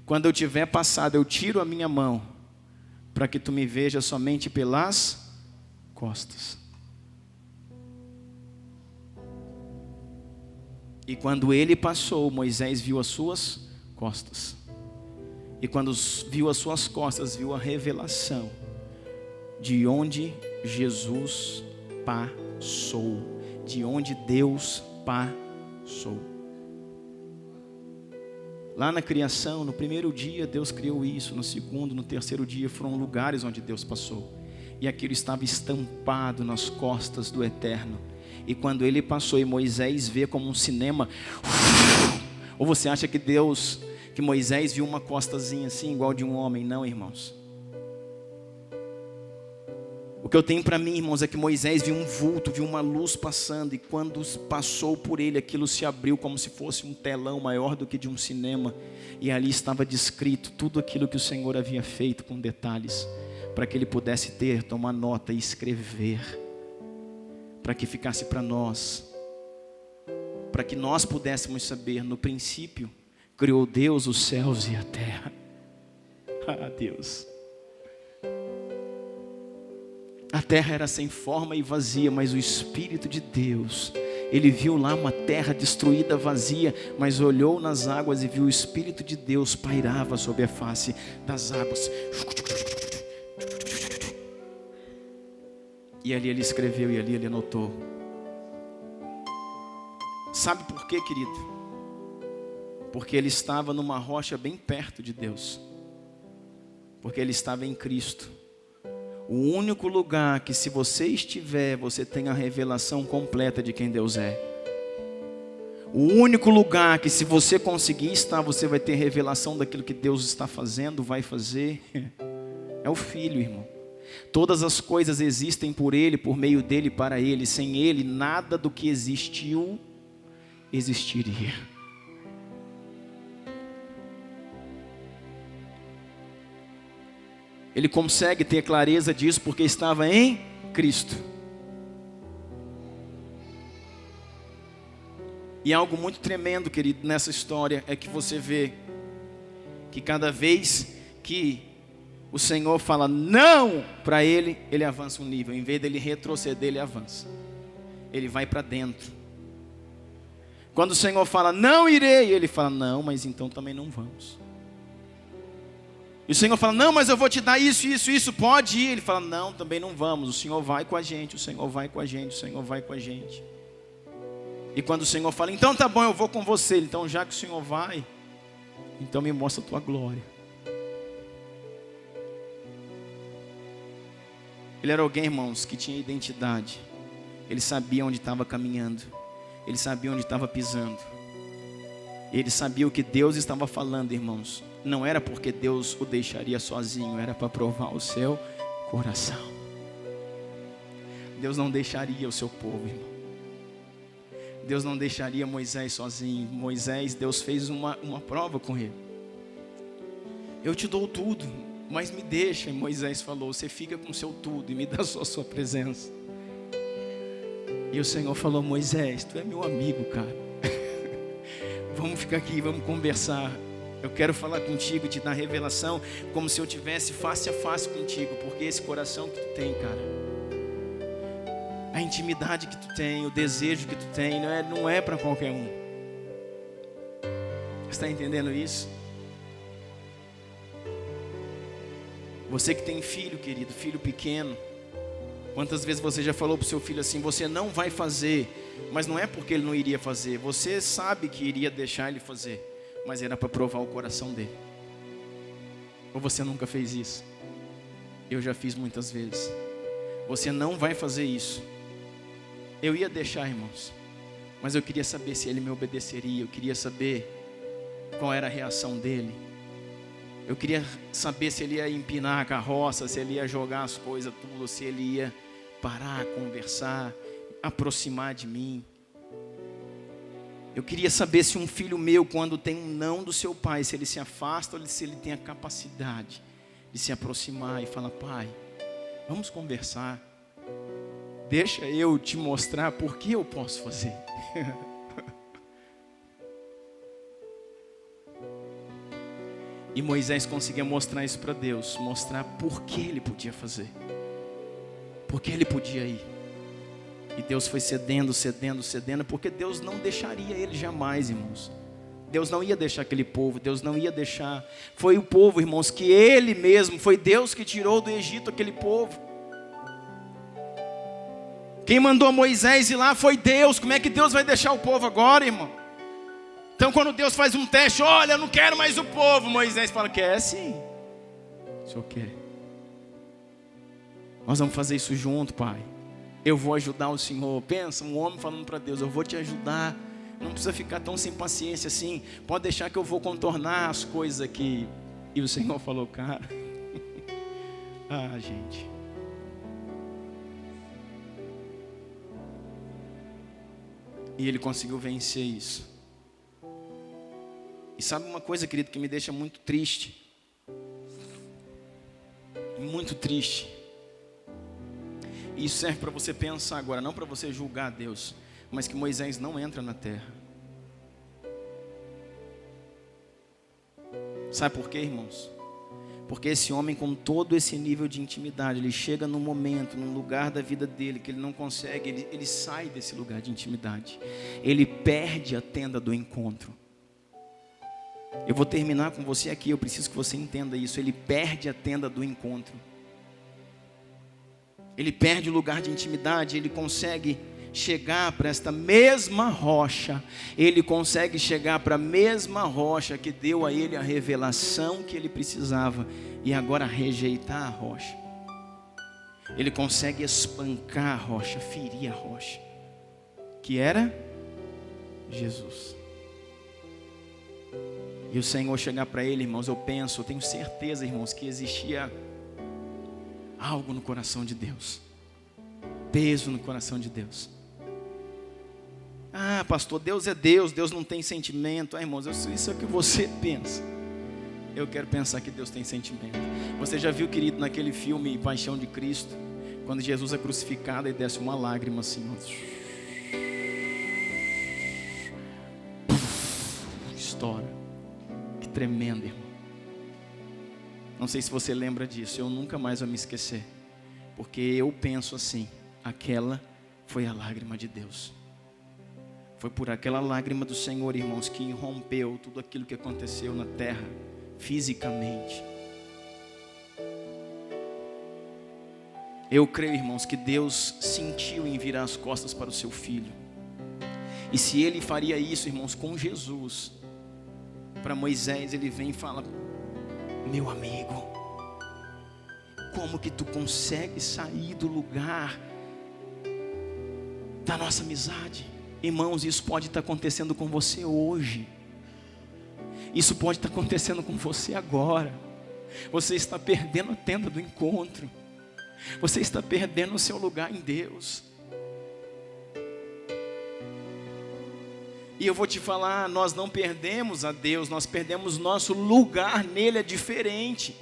quando eu tiver passado, eu tiro a minha mão, para que tu me veja somente pelas costas. E quando ele passou, Moisés viu as suas costas. E quando viu as suas costas, viu a revelação de onde Jesus passou, de onde Deus passou. Lá na criação, no primeiro dia Deus criou isso, no segundo, no terceiro dia foram lugares onde Deus passou. E aquilo estava estampado nas costas do Eterno. E quando ele passou e Moisés vê como um cinema, ou você acha que Moisés viu uma costazinha assim, igual de um homem? Não, irmãos. O que eu tenho para mim, irmãos, é que Moisés viu um vulto, viu uma luz passando, e quando passou por ele, aquilo se abriu como se fosse um telão maior do que de um cinema, e ali estava descrito tudo aquilo que o Senhor havia feito com detalhes, para que ele pudesse tomar nota e escrever, para que ficasse para nós, para que nós pudéssemos saber: no princípio criou Deus os céus e a terra. Ah, Deus. A terra era sem forma e vazia, mas o Espírito de Deus, ele viu lá uma terra destruída, vazia, mas olhou nas águas e viu o Espírito de Deus pairava sobre a face das águas. E ali ele escreveu e ali ele anotou. Sabe por quê, querido? Porque ele estava numa rocha bem perto de Deus. Porque ele estava em Cristo. O único lugar que, se você estiver, você tem a revelação completa de quem Deus é. O único lugar que, se você conseguir estar, você vai ter revelação daquilo que Deus está fazendo, vai fazer, é o Filho, irmão. Todas as coisas existem por Ele, por meio dEle, para Ele. Sem Ele, nada do que existiu, existiria. Ele consegue ter clareza disso porque estava em Cristo. E algo muito tremendo, querido, nessa história é que você vê que cada vez que o Senhor fala não para ele, ele avança um nível. Em vez dele retroceder, ele avança. Ele vai para dentro. Quando o Senhor fala não irei, ele fala não, mas então também não vamos. E o Senhor fala, não, mas eu vou te dar isso, pode ir. Ele fala, não, também não vamos. O Senhor vai com a gente, o Senhor vai com a gente, o Senhor vai com a gente. E quando o Senhor fala, então tá bom, eu vou com você. Então já que o Senhor vai, então me mostra a tua glória. Ele era alguém, irmãos, que tinha identidade. Ele sabia onde estava caminhando. Ele sabia onde estava pisando. Ele sabia o que Deus estava falando, irmãos. Não era porque Deus o deixaria sozinho, era para provar o seu coração. Deus não deixaria o seu povo, irmão. Deus não deixaria Moisés sozinho. Moisés, Deus fez uma prova com ele. Eu te dou tudo, mas me deixa. E Moisés falou, você fica com o seu tudo e me dá só a sua presença. E o Senhor falou, Moisés, tu é meu amigo, cara. Vamos ficar aqui, vamos conversar. Eu quero falar contigo, te dar revelação, como se eu tivesse face a face contigo, porque esse coração que tu tem, cara, a intimidade que tu tem, o desejo que tu tem, não é para qualquer um. Você está entendendo isso? Você que tem filho, querido, filho pequeno, quantas vezes você já falou para o seu filho assim, você não vai fazer, mas não é porque ele não iria fazer, você sabe que iria deixar ele fazer, mas era para provar o coração dele. Ou você nunca fez isso? Eu já fiz muitas vezes. Você não vai fazer isso. Eu ia deixar, irmãos, mas eu queria saber se ele me obedeceria. Eu queria saber qual era a reação dele. Eu queria saber se ele ia empinar a carroça, se ele ia jogar as coisas tudo, se ele ia parar, conversar, aproximar de mim. Eu queria saber se um filho meu, quando tem um não do seu pai, se ele se afasta ou se ele tem a capacidade de se aproximar e falar, pai, vamos conversar. Deixa eu te mostrar por que eu posso fazer. E Moisés conseguia mostrar isso para Deus, mostrar por que ele podia fazer, por que ele podia ir. E Deus foi cedendo, porque Deus não deixaria ele jamais, irmãos. Deus não ia deixar aquele povo, Deus não ia deixar. Foi o povo, irmãos, que ele mesmo, foi Deus que tirou do Egito aquele povo. Quem mandou Moisés ir lá foi Deus. Como é que Deus vai deixar o povo agora, irmão? Então quando Deus faz um teste, olha, eu não quero mais o povo, Moisés fala, quer sim. O senhor quer? Nós vamos fazer isso junto, pai. Eu vou ajudar o Senhor. Pensa, um homem falando para Deus, eu vou te ajudar. Não precisa ficar tão sem paciência assim. Pode deixar que eu vou contornar as coisas aqui. E o Senhor falou, cara. Gente. E ele conseguiu vencer isso. E sabe uma coisa, querido, que me deixa muito triste? Muito triste. E isso serve para você pensar agora, não para você julgar Deus, mas que Moisés não entra na terra. Sabe por quê, irmãos? Porque esse homem, com todo esse nível de intimidade, ele chega num momento, num lugar da vida dele que ele não consegue, ele sai desse lugar de intimidade. Ele perde a tenda do encontro. Eu vou terminar com você aqui, eu preciso que você entenda isso. Ele perde a tenda do encontro. ele perde o lugar de intimidade, ele consegue chegar para esta mesma rocha, ele consegue chegar para a mesma rocha que deu a ele a revelação que ele precisava, e agora rejeitar a rocha. Ele consegue espancar a rocha, ferir a rocha, que era Jesus. E o Senhor chegar para ele, irmãos, eu tenho certeza, irmãos, que existia algo no coração de Deus, peso no coração de Deus. Ah, pastor, Deus é Deus, Deus não tem sentimento. Ah, irmãos, isso é o que você pensa. Eu quero pensar que Deus tem sentimento. Você já viu, querido, naquele filme Paixão de Cristo, quando Jesus é crucificado e desce uma lágrima assim, estoura. Que tremendo, irmão. Não sei se você lembra disso, eu nunca mais vou me esquecer, porque eu penso assim, aquela foi a lágrima de Deus. Foi por aquela lágrima do Senhor, irmãos, que irrompeu tudo aquilo que aconteceu na terra, fisicamente. Eu creio, irmãos, que Deus sentiu em virar as costas para o seu filho. E se ele faria isso, irmãos, com Jesus, para Moisés ele vem e fala: meu amigo, como que tu consegue sair do lugar da nossa amizade? Irmãos, isso pode estar acontecendo com você hoje. Isso pode estar acontecendo com você agora. Você está perdendo a tenda do encontro. Você está perdendo o seu lugar em Deus. E eu vou te falar, nós não perdemos a Deus, nós perdemos nosso lugar nele, é diferente.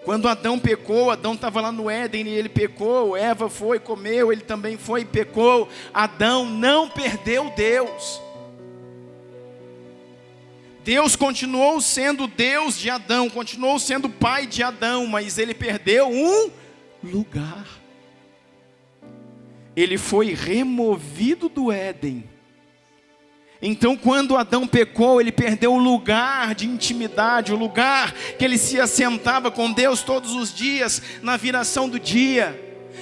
Quando Adão pecou, Adão estava lá no Éden e ele pecou, Eva foi, comeu, ele também foi e pecou. Adão não perdeu Deus. Deus continuou sendo Deus de Adão, continuou sendo pai de Adão, mas ele perdeu um lugar. Ele foi removido do Éden. Então, quando Adão pecou, ele perdeu o lugar de intimidade, o lugar que ele se assentava com Deus todos os dias, na viração do dia.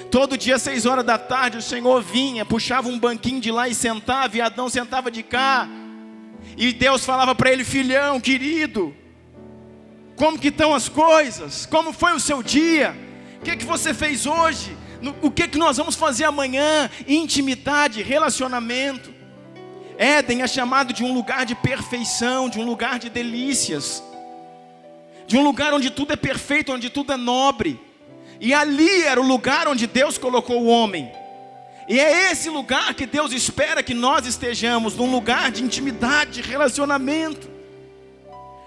Todo dia, 6 horas da tarde, o Senhor vinha, puxava um banquinho de lá e sentava, e Adão sentava de cá. E Deus falava para ele: filhão, querido, como que estão as coisas? Como foi o seu dia? O que você fez hoje? O que nós vamos fazer amanhã? Intimidade, relacionamento. Éden é chamado de um lugar de perfeição, de um lugar de delícias, de um lugar onde tudo é perfeito, onde tudo é nobre. E ali era o lugar onde Deus colocou o homem. E é esse lugar que Deus espera que nós estejamos, num lugar de intimidade, de relacionamento.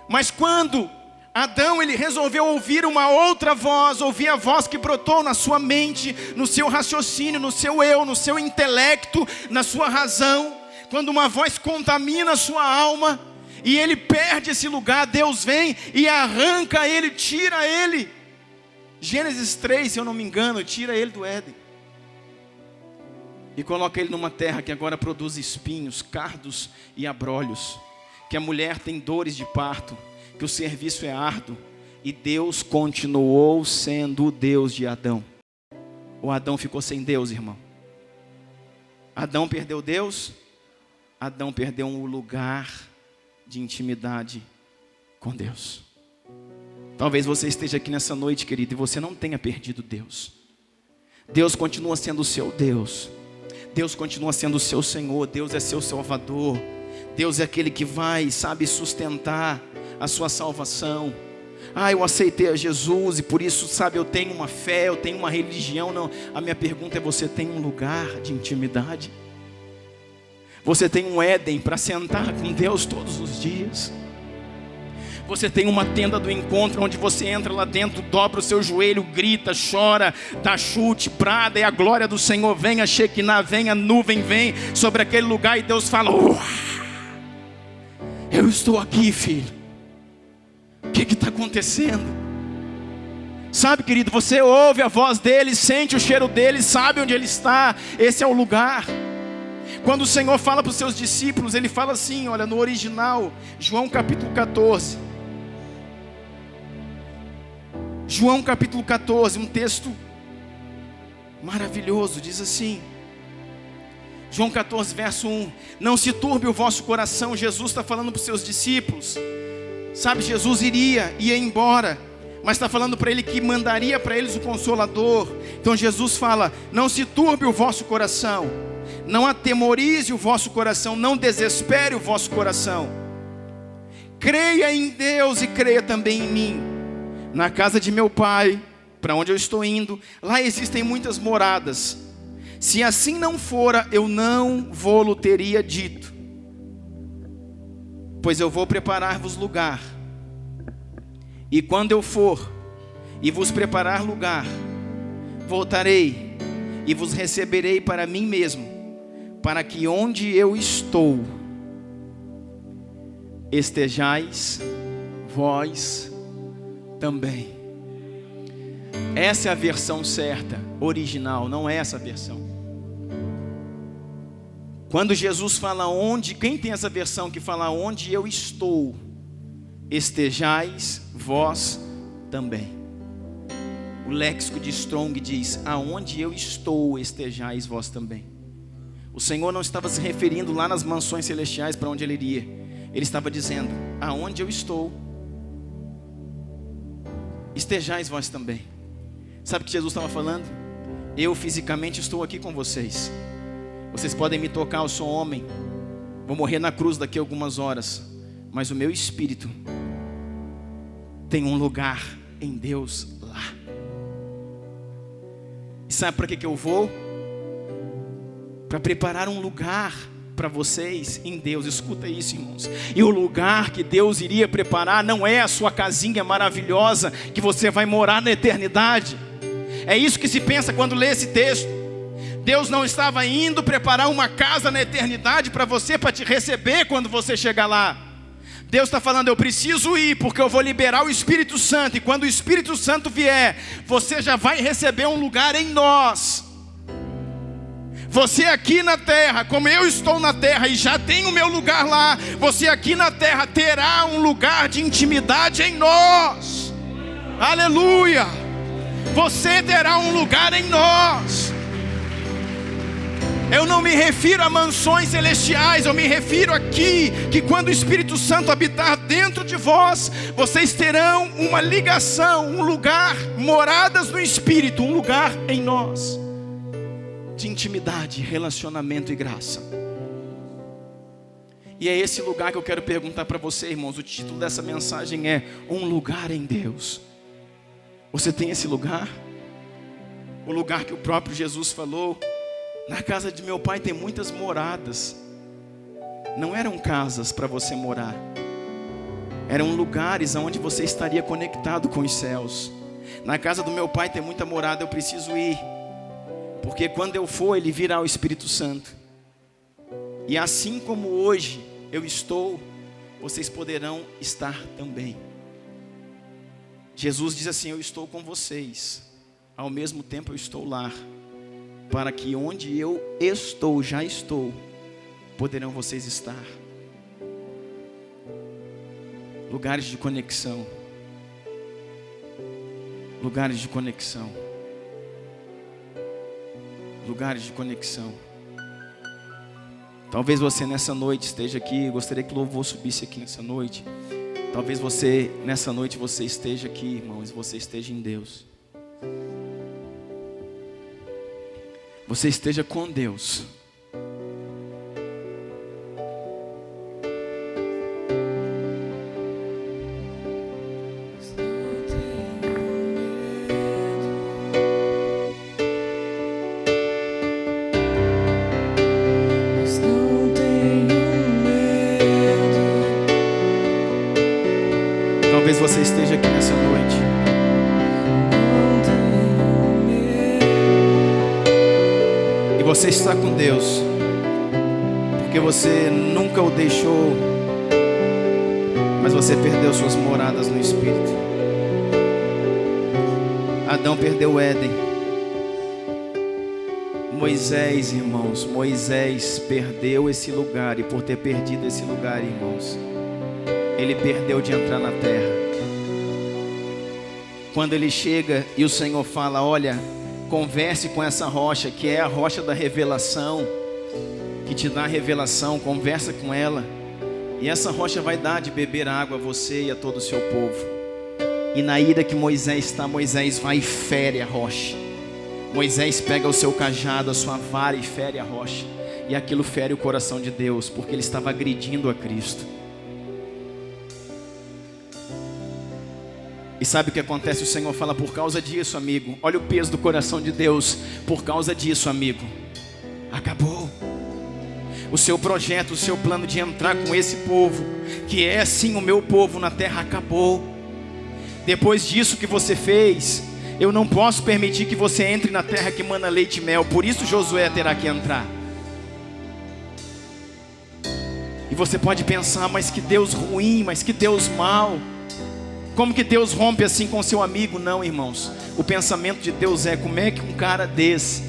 Mas quando Adão ele resolveu ouvir uma outra voz, ouvir a voz que brotou na sua mente, no seu raciocínio, no seu eu, no seu intelecto, na sua razão, quando uma voz contamina a sua alma, e ele perde esse lugar, Deus vem e arranca ele, tira ele. Gênesis 3, se eu não me engano, tira ele do Éden. E coloca ele numa terra que agora produz espinhos, cardos e abrolhos. Que a mulher tem dores de parto, que o serviço é árduo. E Deus continuou sendo o Deus de Adão. O Adão ficou sem Deus, irmão. Adão perdeu Deus. Adão perdeu um lugar de intimidade com Deus. Talvez você esteja aqui nessa noite, querido, e você não tenha perdido Deus. Deus continua sendo o seu Deus. Deus continua sendo o seu Senhor. Deus é seu Salvador. Deus é aquele que vai, sabe, sustentar a sua salvação. Ah, eu aceitei a Jesus e por isso, sabe, eu tenho uma fé, eu tenho uma religião. Não, a minha pergunta é: você tem um lugar de intimidade? Você tem um Éden para sentar com Deus todos os dias? Você tem uma tenda do encontro onde você entra lá dentro, dobra o seu joelho, grita, chora, dá chute, brada, e a glória do Senhor vem, a Shekinah vem, a nuvem vem sobre aquele lugar e Deus fala: eu estou aqui, filho. O que está acontecendo? Sabe, querido, você ouve a voz dele, sente o cheiro dele, sabe onde ele está. Esse é o lugar. Quando o Senhor fala para os seus discípulos, ele fala assim, olha, no original, João capítulo 14. João capítulo 14, um texto maravilhoso, diz assim, João 14, verso 1, não se turbe o vosso coração. Jesus está falando para os seus discípulos, sabe, Jesus ia embora, mas está falando para ele que mandaria para eles o Consolador. Então Jesus fala, não se turbe o vosso coração, não atemorize o vosso coração, não desespere o vosso coração, creia em Deus e creia também em mim. Na casa de meu Pai, para onde eu estou indo, lá existem muitas moradas. Se assim não fora, eu não vou-lo teria dito, pois eu vou preparar-vos lugar. E quando eu for e vos preparar lugar, voltarei e vos receberei para mim mesmo, para que onde eu estou, estejais vós também. Essa é a versão certa, original, não é essa versão. Quando Jesus fala onde, quem tem essa versão que fala onde eu estou, estejais vós também. O léxico de Strong diz, aonde eu estou, estejais vós também. O Senhor não estava se referindo lá nas mansões celestiais para onde Ele iria. Ele estava dizendo, aonde eu estou, estejais vós também. Sabe o que Jesus estava falando? Eu fisicamente estou aqui com vocês. Vocês podem me tocar, eu sou homem, vou morrer na cruz daqui a algumas horas, mas o meu espírito tem um lugar em Deus lá. E sabe para que eu vou? Para preparar um lugar para vocês em Deus. Escuta isso, irmãos. E o lugar que Deus iria preparar não é a sua casinha maravilhosa que você vai morar na eternidade. É isso que se pensa quando lê esse texto. Deus não estava indo preparar uma casa na eternidade para você, para te receber quando você chegar lá. Deus está falando, eu preciso ir, porque eu vou liberar o Espírito Santo. E quando o Espírito Santo vier, você já vai receber um lugar em nós. Você aqui na terra, como eu estou na terra e já tenho o meu lugar lá, você aqui na terra terá um lugar de intimidade em nós. Aleluia! Você terá um lugar em nós. Eu não me refiro a mansões celestiais, eu me refiro aqui, que quando o Espírito Santo habitar dentro de vós, vocês terão uma ligação, um lugar, moradas no Espírito, um lugar em nós, de intimidade, relacionamento e graça. E é esse lugar que eu quero perguntar para você, irmãos. O título dessa mensagem é Um Lugar em Deus. Você tem esse lugar? O lugar que o próprio Jesus falou, na casa de meu Pai tem muitas moradas. Não eram casas para você morar, eram lugares onde você estaria conectado com os céus. Na casa do meu Pai tem muita morada, eu preciso ir, porque quando eu for, Ele virá o Espírito Santo. E assim como hoje eu estou, vocês poderão estar também. Jesus diz assim, eu estou com vocês, ao mesmo tempo eu estou lá, para que onde eu estou, já estou, poderão vocês estar. Lugares de conexão. Lugares de conexão. Lugares de conexão. Talvez você nessa noite esteja aqui, gostaria que o louvor subisse aqui nessa noite. Talvez você, nessa noite, você esteja aqui, irmãos, você esteja em Deus. Você esteja com Deus. Talvez você esteja aqui nessa noite. Você está com Deus, porque você nunca o deixou, mas você perdeu suas moradas no Espírito. Adão perdeu o Éden. Moisés, irmãos, Moisés perdeu esse lugar, e por ter perdido esse lugar, irmãos, ele perdeu de entrar na terra. Quando ele chega e o Senhor fala, olha, converse com essa rocha, que é a rocha da revelação, que te dá a revelação. Conversa com ela, e essa rocha vai dar de beber água a você e a todo o seu povo. E na ira que Moisés está, Moisés vai e fere a rocha. Moisés pega o seu cajado, a sua vara, e fere a rocha. E aquilo fere o coração de Deus, porque ele estava agredindo a Cristo. E sabe o que acontece? O Senhor fala: por causa disso, amigo, olha o peso do coração de Deus. Por causa disso, amigo, acabou. O seu projeto, o seu plano de entrar com esse povo, que é sim o meu povo na terra, acabou. Depois disso que você fez, eu não posso permitir que você entre na terra que mana leite e mel. Por isso Josué terá que entrar. E você pode pensar: mas que Deus ruim, mas que Deus mau. Como que Deus rompe assim com seu amigo? Não, irmãos. O pensamento de Deus é: como é que um cara desse,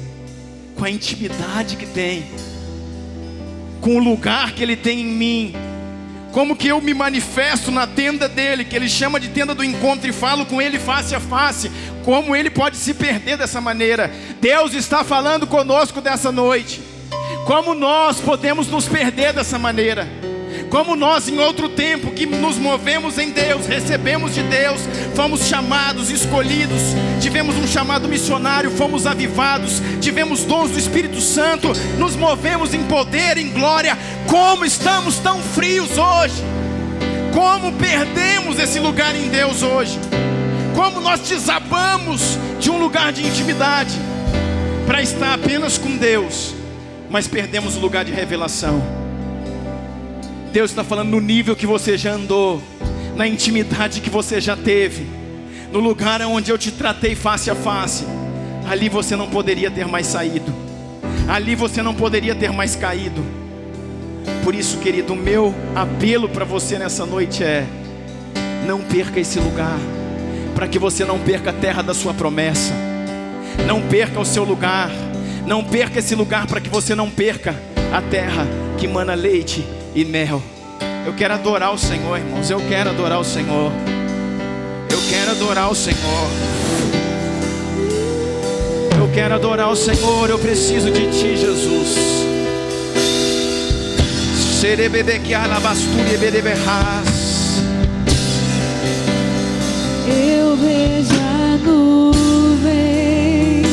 com a intimidade que tem, com o lugar que ele tem em mim, como que eu me manifesto na tenda dele, que ele chama de tenda do encontro, e falo com ele face a face, como ele pode se perder dessa maneira? Deus está falando conosco dessa noite. Como nós podemos nos perder dessa maneira? Como nós, em outro tempo, que nos movemos em Deus, recebemos de Deus, fomos chamados, escolhidos, tivemos um chamado missionário, fomos avivados, tivemos dons do Espírito Santo, nos movemos em poder, em glória. Como estamos tão frios hoje? Como perdemos esse lugar em Deus hoje? Como nós desabamos de um lugar de intimidade para estar apenas com Deus, mas perdemos o lugar de revelação. Deus está falando no nível que você já andou, na intimidade que você já teve, no lugar onde eu te tratei face a face. Ali você não poderia ter mais saído, ali você não poderia ter mais caído. Por isso, querido, o meu apelo para você nessa noite é: não perca esse lugar, para que você não perca a terra da sua promessa. Não perca o seu lugar, não perca esse lugar, para que você não perca a terra que mana leite e mel. Eu quero adorar o Senhor, irmãos. Eu quero adorar o Senhor. Eu quero adorar o Senhor. Eu quero adorar o Senhor. Eu preciso de Ti, Jesus. Eu vejo a nuvem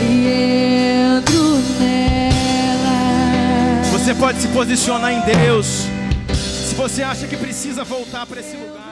e entro nela. Você pode se posicionar em Deus. Se você acha que precisa voltar para esse lugar.